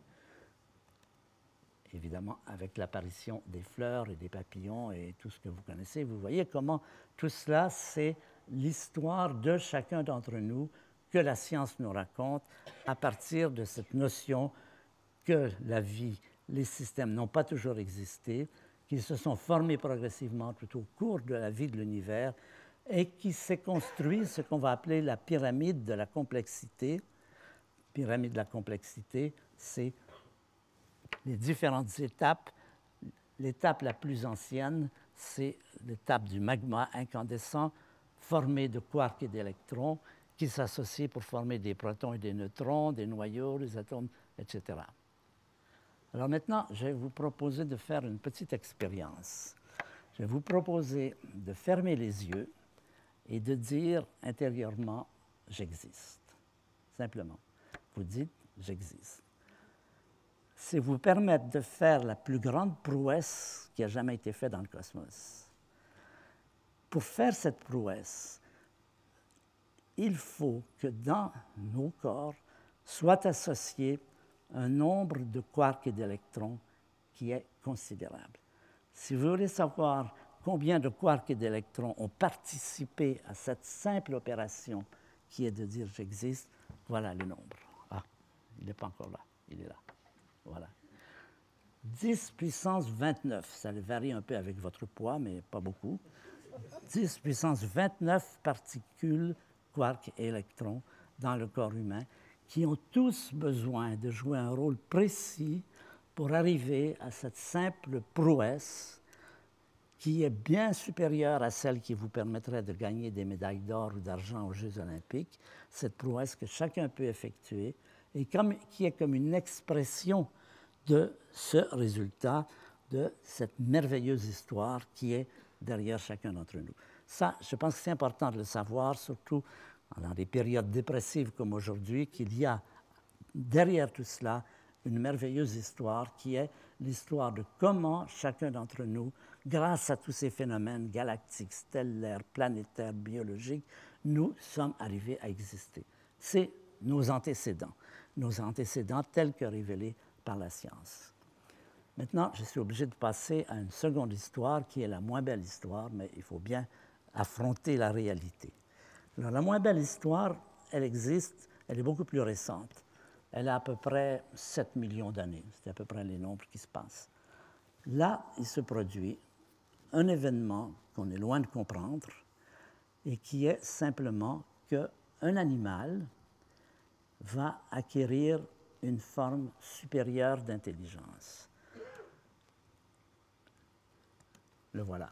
Évidemment, avec l'apparition des fleurs et des papillons et tout ce que vous connaissez, vous voyez comment tout cela, c'est l'histoire de chacun d'entre nous que la science nous raconte à partir de cette notion que la vie, les systèmes n'ont pas toujours existé, qu'ils se sont formés progressivement tout au cours de la vie de l'univers et qui s'est construit ce qu'on va appeler la pyramide de la complexité. Pyramide de la complexité, c'est les différentes étapes. L'étape la plus ancienne, c'est l'étape du magma incandescent formé de quarks et d'électrons qui s'associent pour former des protons et des neutrons, des noyaux, des atomes, etc. Alors maintenant, je vais vous proposer de faire une petite expérience. Je vais vous proposer de fermer les yeux et de dire intérieurement « j'existe ». Simplement, vous dites « j'existe ». C'est vous permettre de faire la plus grande prouesse qui a jamais été faite dans le cosmos. Pour faire cette prouesse, il faut que dans nos corps soit associé un nombre de quarks et d'électrons qui est considérable. Si vous voulez savoir combien de quarks et d'électrons ont participé à cette simple opération qui est de dire j'existe, voilà le nombre. Ah, il n'est pas encore là, il est là. Voilà. 10 puissance 29, ça varie un peu avec votre poids, mais pas beaucoup. 10 puissance 29 particules, quarks et électrons dans le corps humain qui ont tous besoin de jouer un rôle précis pour arriver à cette simple prouesse qui est bien supérieure à celle qui vous permettrait de gagner des médailles d'or ou d'argent aux Jeux olympiques, cette prouesse que chacun peut effectuer et qui est comme une expression de ce résultat, de cette merveilleuse histoire qui est derrière chacun d'entre nous. Ça, je pense que c'est important de le savoir, surtout dans des périodes dépressives comme aujourd'hui, qu'il y a derrière tout cela une merveilleuse histoire qui est l'histoire de comment chacun d'entre nous, grâce à tous ces phénomènes galactiques, stellaires, planétaires, biologiques, nous sommes arrivés à exister. C'est nos antécédents tels que révélés par la science. Maintenant, je suis obligé de passer à une seconde histoire qui est la moins belle histoire, mais il faut bien affronter la réalité. Alors, la moins belle histoire, elle existe, elle est beaucoup plus récente. Elle a à peu près 7 millions d'années. C'est à peu près les nombres qui se passent. Là, il se produit un événement qu'on est loin de comprendre et qui est simplement qu'un animal va acquérir une forme supérieure d'intelligence. Le voilà.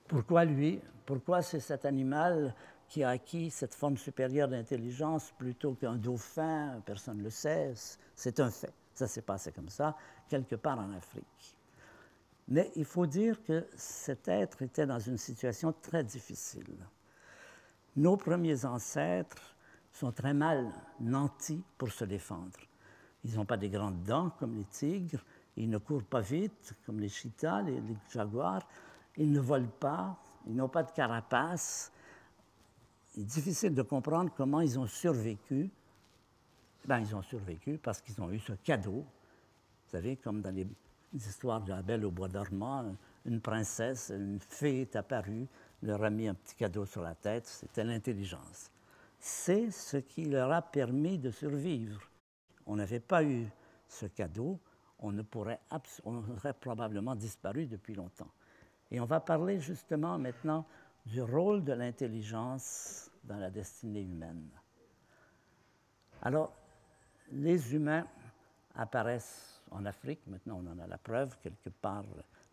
Pourquoi lui? Pourquoi c'est cet animal qui a acquis cette forme supérieure d'intelligence plutôt qu'un dauphin? Personne ne le sait, c'est un fait. Ça s'est passé comme ça, quelque part en Afrique. Mais il faut dire que cet être était dans une situation très difficile. Nos premiers ancêtres sont très mal nantis pour se défendre. Ils n'ont pas des grandes dents comme les tigres, ils ne courent pas vite comme les cheetahs, les jaguars, ils ne volent pas, ils n'ont pas de carapace. Il est difficile de comprendre comment ils ont survécu. Ben, ils ont survécu parce qu'ils ont eu ce cadeau. Vous savez, comme dans les histoires de la Belle au bois dormant, une princesse, une fée est apparue, leur a mis un petit cadeau sur la tête, c'était l'intelligence. C'est ce qui leur a permis de survivre. On n'avait pas eu ce cadeau, on aurait probablement disparu depuis longtemps. Et on va parler justement maintenant du rôle de l'intelligence dans la destinée humaine. Alors, les humains apparaissent en Afrique, maintenant on en a la preuve, quelque part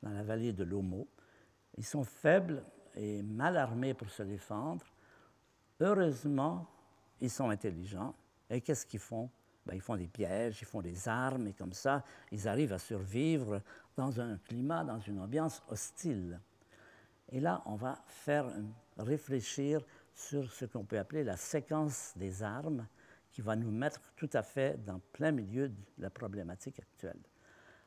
dans la vallée de l'Omo. Ils sont faibles et mal armés pour se défendre. Heureusement, ils sont intelligents. Et qu'est-ce qu'ils font? Ben, ils font des pièges, ils font des armes, et comme ça, ils arrivent à survivre dans un climat, dans une ambiance hostile. Et là, on va réfléchir sur ce qu'on peut appeler la séquence des armes, qui va nous mettre tout à fait dans plein milieu de la problématique actuelle.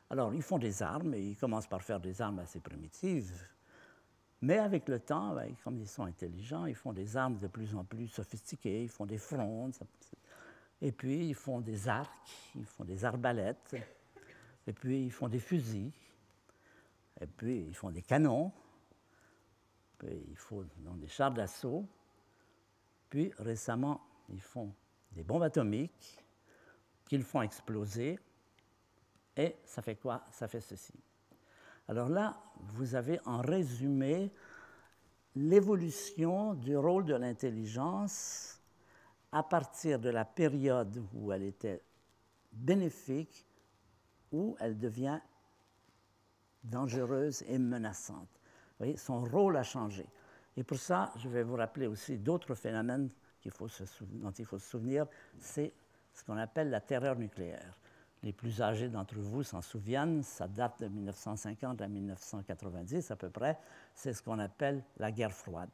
Alors, ils font des armes, et ils commencent par faire des armes assez primitives, mais avec le temps, ben, comme ils sont intelligents, ils font des armes de plus en plus sophistiquées, ils font des frondes, et puis ils font des arcs, ils font des arbalètes, et puis ils font des fusils, et puis ils font des canons, puis ils font des chars d'assaut, puis récemment, ils font des bombes atomiques qu'ils font exploser, et ça fait quoi? Ça fait ceci. Alors là, vous avez en résumé l'évolution du rôle de l'intelligence à partir de la période où elle était bénéfique, où elle devient dangereuse et menaçante. Vous voyez, son rôle a changé. Et pour ça, je vais vous rappeler aussi d'autres phénomènes dont il faut se souvenir, c'est ce qu'on appelle la terreur nucléaire. Les plus âgés d'entre vous s'en souviennent, ça date de 1950 à 1990 à peu près, c'est ce qu'on appelle la guerre froide.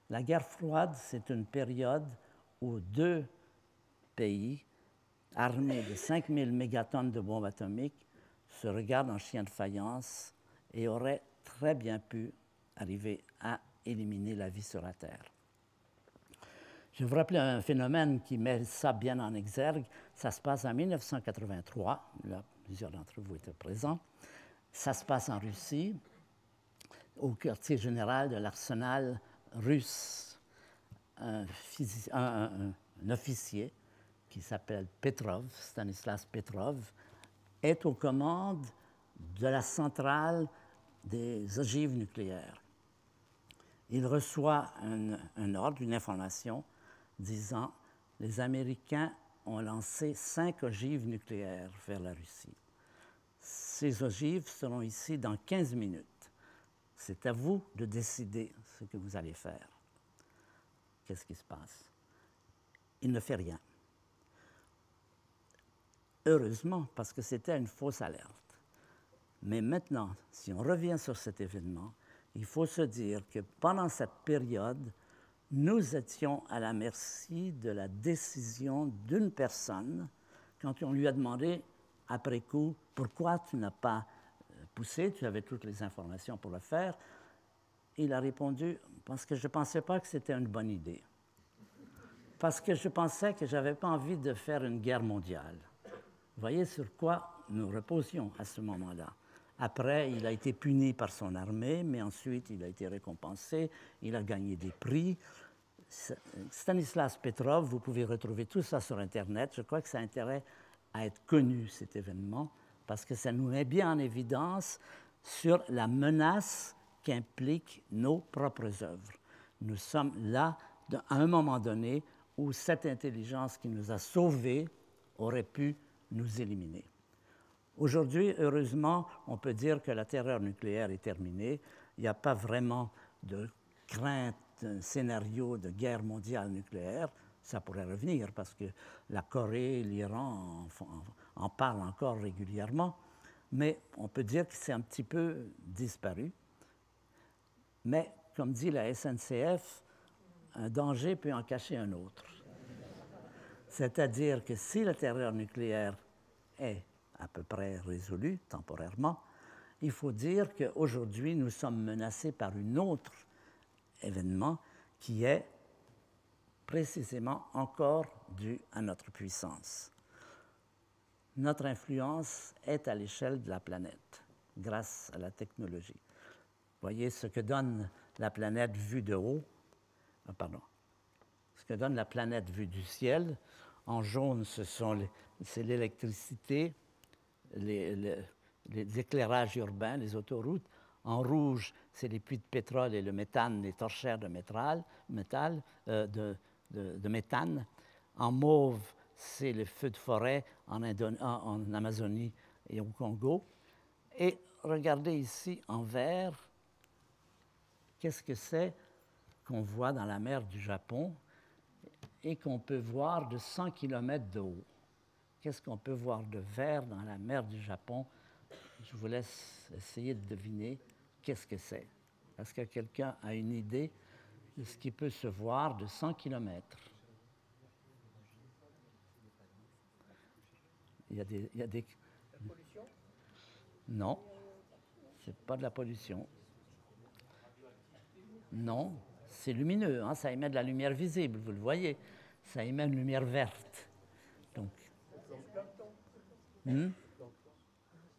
La guerre froide, c'est une période où deux pays armés de 5000 mégatonnes de bombes atomiques se regardent en chien de faïence et auraient très bien pu arriver à éliminer la vie sur la Terre. Je vais vous rappeler un phénomène qui met ça bien en exergue. Ça se passe en 1983. Là, plusieurs d'entre vous étaient présents. Ça se passe en Russie. au quartier général de l'arsenal russe, un officier qui s'appelle Petrov, Stanislas Petrov, est aux commandes de la centrale des ogives nucléaires. Il reçoit un ordre, une information disant « Les Américains ont lancé 5 ogives nucléaires vers la Russie. Ces ogives seront ici dans 15 minutes. C'est à vous de décider ce que vous allez faire. » Qu'est-ce qui se passe? Il ne fait rien. Heureusement, parce que c'était une fausse alerte. Mais maintenant, si on revient sur cet événement, il faut se dire que pendant cette période, nous étions à la merci de la décision d'une personne quand on lui a demandé, après coup, pourquoi tu n'as pas poussé, tu avais toutes les informations pour le faire. Il a répondu, parce que je ne pensais pas que c'était une bonne idée. Parce que je pensais que je n'avais pas envie de faire une guerre mondiale. Vous voyez sur quoi nous reposions à ce moment-là. Après, il a été puni par son armée, mais ensuite, il a été récompensé, il a gagné des prix. Stanislas Petrov, vous pouvez retrouver tout ça sur Internet. Je crois que ça a intérêt à être connu, cet événement, parce que ça nous met bien en évidence sur la menace qu'impliquent nos propres œuvres. Nous sommes là, à un moment donné, où cette intelligence qui nous a sauvés aurait pu nous éliminer. Aujourd'hui, heureusement, on peut dire que la terreur nucléaire est terminée. Il n'y a pas vraiment de crainte d'un scénario de guerre mondiale nucléaire. Ça pourrait revenir parce que la Corée, l'Iran en parlent encore régulièrement. Mais on peut dire que c'est un petit peu disparu. Mais, comme dit la SNCF, un danger peut en cacher un autre. C'est-à-dire que si la terreur nucléaire est à peu près résolue temporairement, il faut dire qu'aujourd'hui, nous sommes menacés par un autre événement qui est précisément encore dû à notre puissance. Notre influence est à l'échelle de la planète, grâce à la technologie. Vous voyez ce que donne la planète vue de haut, ce que donne la planète vue du ciel. En jaune, c'est l'électricité, les éclairages urbains, les autoroutes. En rouge, c'est les puits de pétrole et le méthane, les torchères de méthane. En mauve, c'est les feux de forêt en Amazonie et au Congo. Et regardez ici en vert, qu'est-ce que c'est qu'on voit dans la mer du Japon et qu'on peut voir de 100 km de haut. Qu'est-ce qu'on peut voir de vert dans la mer du Japon? Je vous laisse essayer de deviner qu'est-ce que c'est. Est-ce que quelqu'un a une idée de ce qui peut se voir de 100 km? Il y a des... La pollution? Non, ce n'est pas de la pollution. Non, c'est lumineux, hein, ça émet de la lumière visible, vous le voyez. Ça émet une lumière verte. Donc,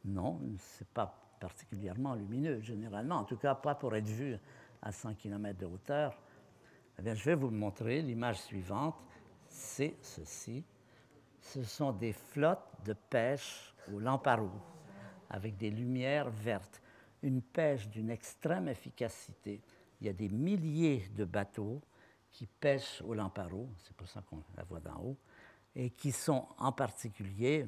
non, ce n'est pas particulièrement lumineux, généralement. En tout cas, pas pour être vu à 100 km de hauteur. Eh bien, je vais vous le montrer. L'image suivante, c'est ceci. Ce sont des flottes de pêche au lamparot, avec des lumières vertes. Une pêche d'une extrême efficacité. Il y a des milliers de bateaux qui pêchent au lamparot, c'est pour ça qu'on la voit d'en haut, et qui sont en particulier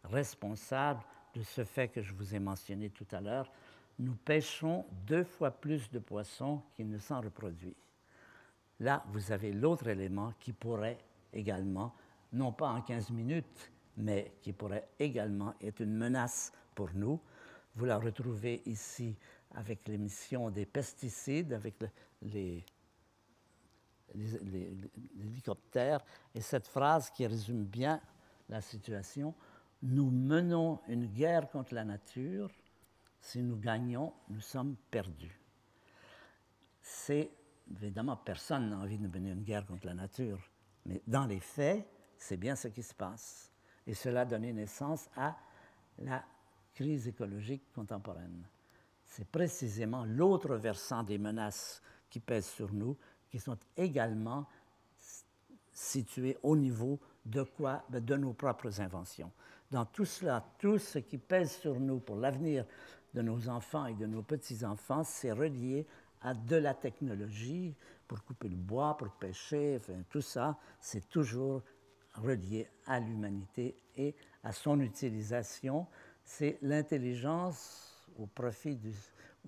responsables de ce fait que je vous ai mentionné tout à l'heure. Nous pêchons 2 fois plus de poissons qu'il ne s'en reproduit. Là, vous avez l'autre élément qui pourrait également, non pas en 15 minutes, mais qui pourrait également être une menace pour nous. Vous la retrouvez ici avec l'émission des pesticides, avec les hélicoptères, et cette phrase qui résume bien la situation: nous menons une guerre contre la nature, si nous gagnons, nous sommes perdus. C'est évidemment, personne n'a envie de mener une guerre contre la nature, mais dans les faits, c'est bien ce qui se passe. Et cela a donné naissance à la crise écologique contemporaine. c'est précisément l'autre versant des menaces qui pèsent sur nous, qui sont également situées au niveau de nos propres inventions. Dans tout cela, tout ce qui pèse sur nous pour l'avenir de nos enfants et de nos petits-enfants, c'est relié à de la technologie pour couper le bois, pour pêcher, enfin, tout ça, c'est toujours relié à l'humanité et à son utilisation. C'est l'intelligence au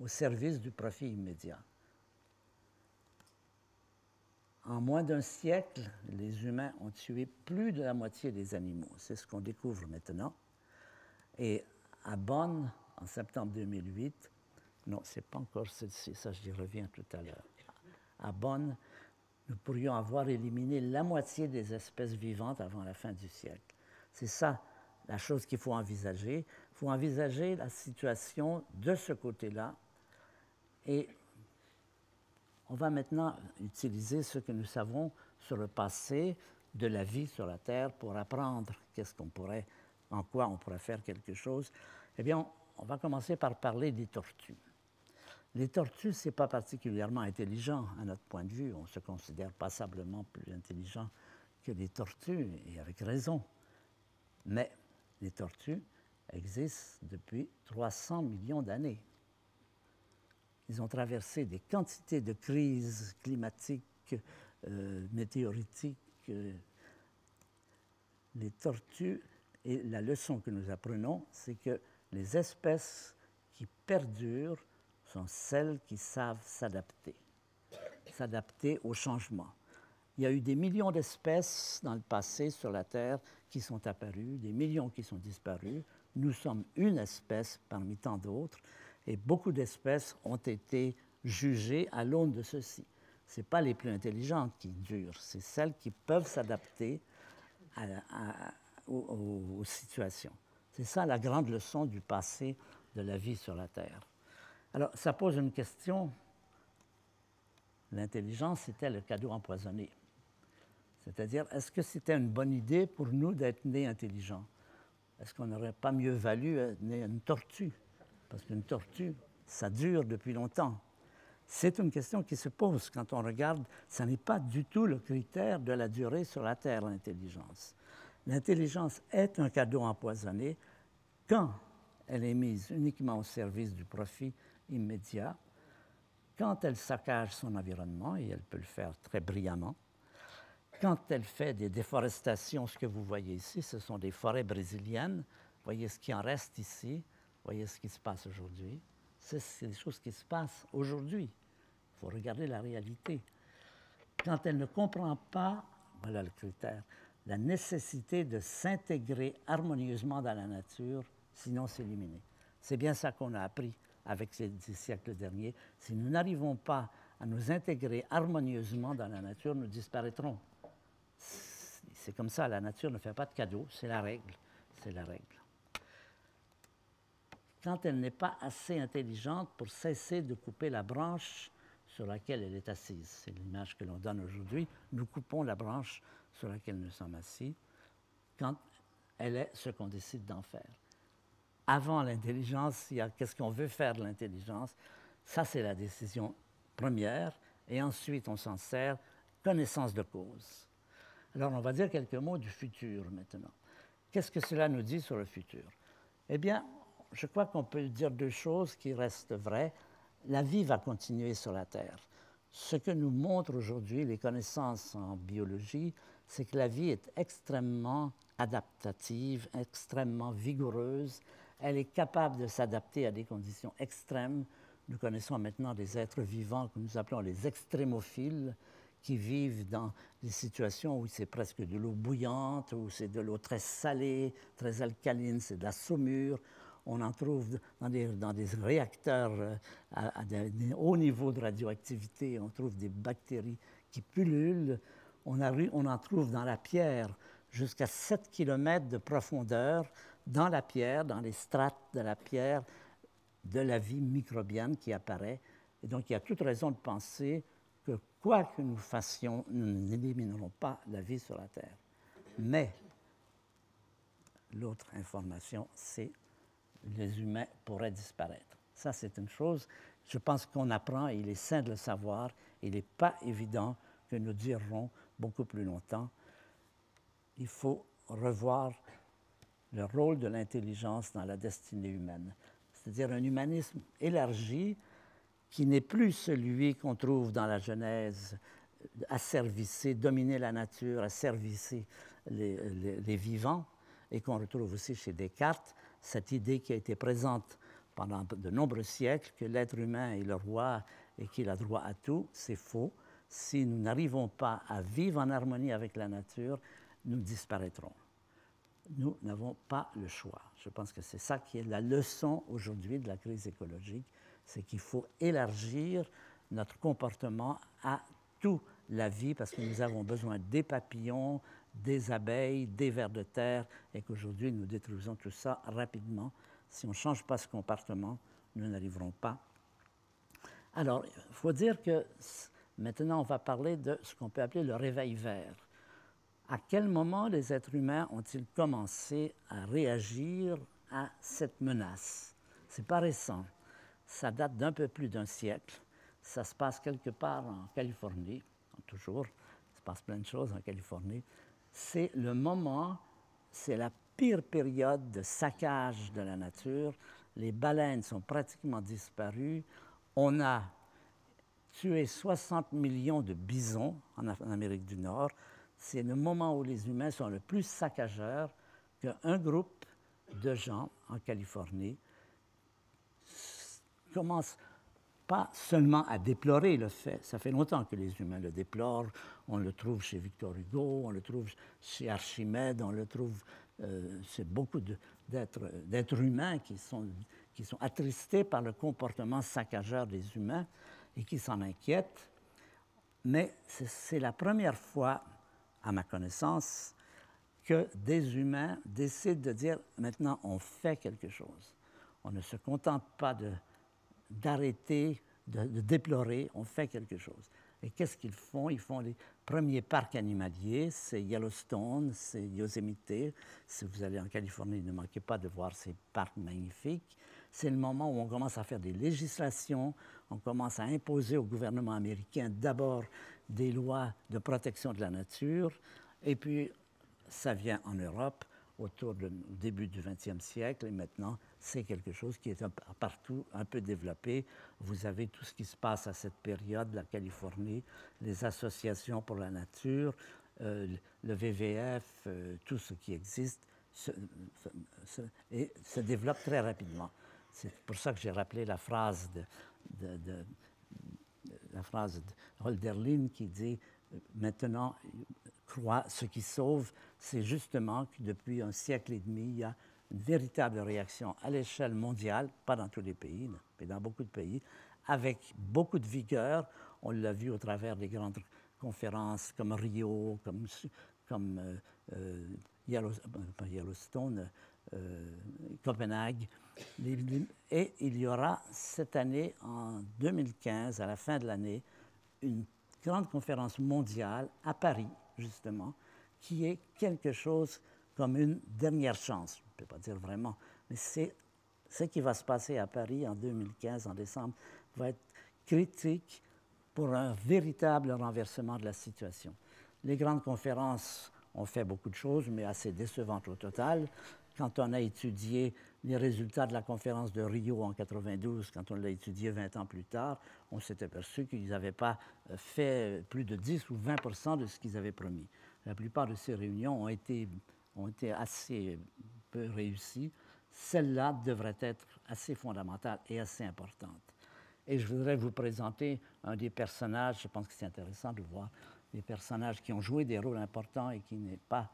service du profit immédiat. En moins d'un siècle, les humains ont tué plus de la moitié des animaux. C'est ce qu'on découvre maintenant. Et à Bonn, en septembre 2008, non, ce n'est pas encore celle-ci, ça j'y reviens tout à l'heure. À Bonn, nous pourrions avoir éliminé la moitié des espèces vivantes avant la fin du siècle. C'est ça la chose qu'il faut envisager. Il faut envisager la situation de ce côté-là. Et on va maintenant utiliser ce que nous savons sur le passé de la vie sur la Terre pour apprendre en quoi on pourrait faire quelque chose. Eh bien, on va commencer par parler des tortues. Les tortues, ce n'est pas particulièrement intelligent à notre point de vue. On se considère passablement plus intelligent que les tortues, et avec raison. Mais les tortues existent depuis 300 millions d'années. Ils ont traversé des quantités de crises climatiques, météoritiques. Les tortues, et la leçon que nous apprenons, c'est que les espèces qui perdurent sont celles qui savent s'adapter au changement. Il y a eu des millions d'espèces dans le passé sur la Terre qui sont apparues, des millions qui sont disparues. Nous sommes une espèce parmi tant d'autres, et beaucoup d'espèces ont été jugées à l'aune de ceci. Ce n'est pas les plus intelligentes qui durent, c'est celles qui peuvent s'adapter aux situations. C'est ça la grande leçon du passé de la vie sur la Terre. Alors, ça pose une question. L'intelligence, c'était le cadeau empoisonné. C'est-à-dire, est-ce que c'était une bonne idée pour nous d'être nés intelligents? Est-ce qu'on n'aurait pas mieux valu être né une tortue? Parce qu'une tortue, ça dure depuis longtemps. C'est une question qui se pose quand on regarde. Ça n'est pas du tout le critère de la durée sur la Terre, l'intelligence. L'intelligence est un cadeau empoisonné quand elle est mise uniquement au service du profit immédiat, quand elle saccage son environnement, et elle peut le faire très brillamment, quand elle fait des déforestations, ce que vous voyez ici, ce sont des forêts brésiliennes, vous voyez ce qui en reste ici, vous voyez ce qui se passe aujourd'hui, c'est des choses qui se passent aujourd'hui. Il faut regarder la réalité. Quand elle ne comprend pas, voilà le critère, la nécessité de s'intégrer harmonieusement dans la nature, sinon s'éliminer. C'est bien ça qu'on a appris avec ces siècles derniers. Si nous n'arrivons pas à nous intégrer harmonieusement dans la nature, nous disparaîtrons. C'est comme ça, la nature ne fait pas de cadeaux, c'est la règle. C'est la règle. Quand elle n'est pas assez intelligente pour cesser de couper la branche sur laquelle elle est assise. C'est l'image que l'on donne aujourd'hui. Nous coupons la branche sur laquelle nous sommes assis quand elle est ce qu'on décide d'en faire. Avant l'intelligence, il y a qu'est-ce qu'on veut faire de l'intelligence. Ça, c'est la décision première. Et ensuite, on s'en sert, connaissance de cause. Alors, on va dire quelques mots du futur maintenant. Qu'est-ce que cela nous dit sur le futur? Eh bien, je crois qu'on peut dire deux choses qui restent vraies. La vie va continuer sur la Terre. Ce que nous montrent aujourd'hui les connaissances en biologie, c'est que la vie est extrêmement adaptative, extrêmement vigoureuse. Elle est capable de s'adapter à des conditions extrêmes. Nous connaissons maintenant des êtres vivants que nous appelons les extrémophiles, qui vivent dans des situations où c'est presque de l'eau bouillante, où c'est de l'eau très salée, très alcaline, c'est de la saumure. On en trouve dans des réacteurs à des hauts niveaux de radioactivité. On trouve des bactéries qui pullulent. On en trouve dans la pierre jusqu'à 7 km de profondeur, dans la pierre, dans les strates de la pierre, de la vie microbienne qui apparaît. Et donc, il y a toute raison de penser que quoi que nous fassions, nous n'éliminerons pas la vie sur la Terre. Mais l'autre information, c'est les humains pourraient disparaître. Ça, c'est une chose. Je pense qu'on apprend, et il est sain de le savoir. Il n'est pas évident que nous durerons beaucoup plus longtemps. Il faut revoir le rôle de l'intelligence dans la destinée humaine, c'est-à-dire un humanisme élargi qui n'est plus celui qu'on trouve dans la Genèse, asservisser, dominer la nature, asservisser les vivants, et qu'on retrouve aussi chez Descartes, cette idée qui a été présente pendant de nombreux siècles, que l'être humain est le roi et qu'il a droit à tout. C'est faux. Si nous n'arrivons pas à vivre en harmonie avec la nature, nous disparaîtrons. Nous n'avons pas le choix. Je pense que c'est ça qui est la leçon aujourd'hui de la crise écologique, c'est qu'il faut élargir notre comportement à toute la vie parce que nous avons besoin des papillons, des abeilles, des vers de terre et qu'aujourd'hui nous détruisons tout ça rapidement. Si on ne change pas ce comportement, nous n'arriverons pas. Alors, il faut dire que maintenant on va parler de ce qu'on peut appeler le réveil vert. À quel moment les êtres humains ont-ils commencé à réagir à cette menace? Ce n'est pas récent. Ça date d'un peu plus d'un siècle. Ça se passe quelque part en Californie, toujours. Il se passe plein de choses en Californie. C'est le moment, c'est la pire période de saccage de la nature. Les baleines sont pratiquement disparues. On a tué 60 millions de bisons en Amérique du Nord. C'est le moment où les humains sont le plus saccageurs qu'un groupe de gens en Californie commence pas seulement à déplorer le fait. Ça fait longtemps que les humains le déplorent. On le trouve chez Victor Hugo, on le trouve chez Archimède, on le trouve chez beaucoup d'êtres humains qui sont attristés par le comportement saccageur des humains et qui s'en inquiètent. Mais c'est la première fois, à ma connaissance, que des humains décident de dire « maintenant, on fait quelque chose ». On ne se contente pas d'arrêter, de déplorer, on fait quelque chose. Et qu'est-ce qu'ils font? Ils font les premiers parcs animaliers, c'est Yellowstone, c'est Yosemite. Si vous allez en Californie, ne manquez pas de voir ces parcs magnifiques. C'est le moment où on commence à faire des législations, on commence à imposer au gouvernement américain d'abord des lois de protection de la nature, et puis ça vient en Europe au début du 20e siècle, et maintenant, c'est quelque chose qui est partout un peu développé. Vous avez tout ce qui se passe à cette période, la Californie, les associations pour la nature, le WWF, tout ce qui existe, se développe très rapidement. C'est pour ça que j'ai rappelé la phrase de Hölderlin qui dit « Maintenant, ce qui sauve, c'est justement que depuis un siècle et demi, il y a une véritable réaction à l'échelle mondiale, pas dans tous les pays, mais dans beaucoup de pays, avec beaucoup de vigueur. On l'a vu au travers des grandes conférences comme Rio, comme Yellowstone, Copenhague. Et il y aura cette année, en 2015, à la fin de l'année, une grande conférence mondiale à Paris, justement, qui est quelque chose comme une dernière chance. Je ne peux pas dire vraiment, mais ce qui va se passer à Paris en 2015, en décembre, va être critique pour un véritable renversement de la situation. Les grandes conférences ont fait beaucoup de choses, mais assez décevantes au total. Quand on a étudié les résultats de la conférence de Rio en 92, quand on l'a étudié 20 ans plus tard, on s'est aperçu qu'ils n'avaient pas fait plus de 10 ou 20 de ce qu'ils avaient promis. La plupart de ces réunions ont été assez peu réussies. Celle-là devrait être assez fondamentale et assez importante. Et je voudrais vous présenter un des personnages, je pense que c'est intéressant de voir des personnages qui ont joué des rôles importants et qui n'est pas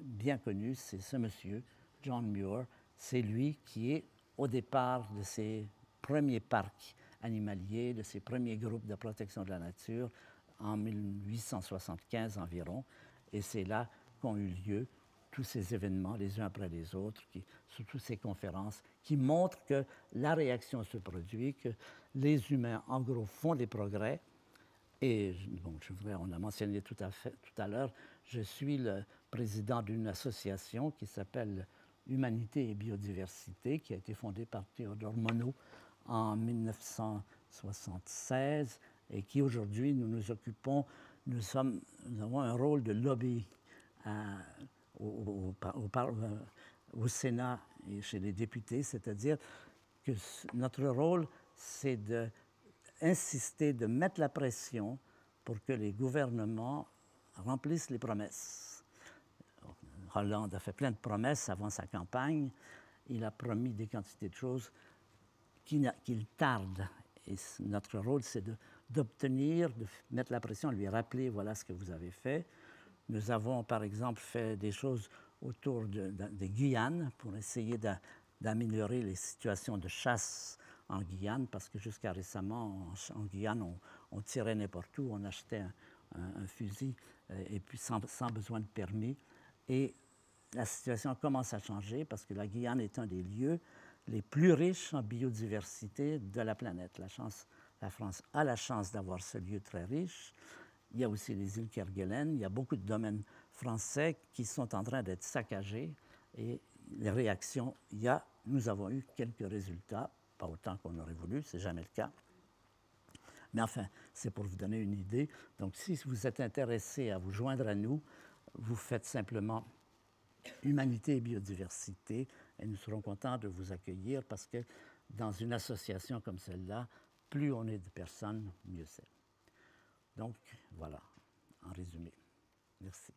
bien connu, c'est ce monsieur, John Muir. C'est lui qui est au départ de ces premiers parcs animaliers, de ces premiers groupes de protection de la nature, en 1875 environ. Et c'est là qu'ont eu lieu tous ces événements, les uns après les autres, surtout ces conférences, qui montrent que la réaction se produit, que les humains, en gros, font des progrès. Et bon, on a mentionné tout à l'heure, je suis le président d'une association qui s'appelle Humanité et Biodiversité, qui a été fondée par Théodore Monod en 1976 et qui aujourd'hui nous nous occupons, nous avons un rôle de lobby au Sénat et chez les députés, c'est-à-dire que notre rôle, c'est d'insister, de mettre la pression pour que les gouvernements remplissent les promesses. Hollande a fait plein de promesses avant sa campagne. Il a promis des quantités de choses qu'il tarde. Et notre rôle, c'est d'obtenir, de mettre la pression, lui rappeler, voilà ce que vous avez fait. Nous avons, par exemple, fait des choses autour des Guyanes pour essayer d'améliorer les situations de chasse en Guyane, parce que jusqu'à récemment, en Guyane, on tirait n'importe où, on achetait un fusil, et puis sans besoin de permis. Et la situation commence à changer, parce que la Guyane est un des lieux les plus riches en biodiversité de la planète. La France a la chance d'avoir ce lieu très riche. Il y a aussi les îles Kerguelen. Il y a beaucoup de domaines français qui sont en train d'être saccagés. Et les réactions, nous avons eu quelques résultats, pas autant qu'on aurait voulu, c'est jamais le cas. Mais enfin, c'est pour vous donner une idée. Donc, si vous êtes intéressé à vous joindre à nous, vous faites simplement Humanité et biodiversité, et nous serons contents de vous accueillir parce que dans une association comme celle-là, plus on est de personnes, mieux c'est. Donc, voilà, en résumé. Merci.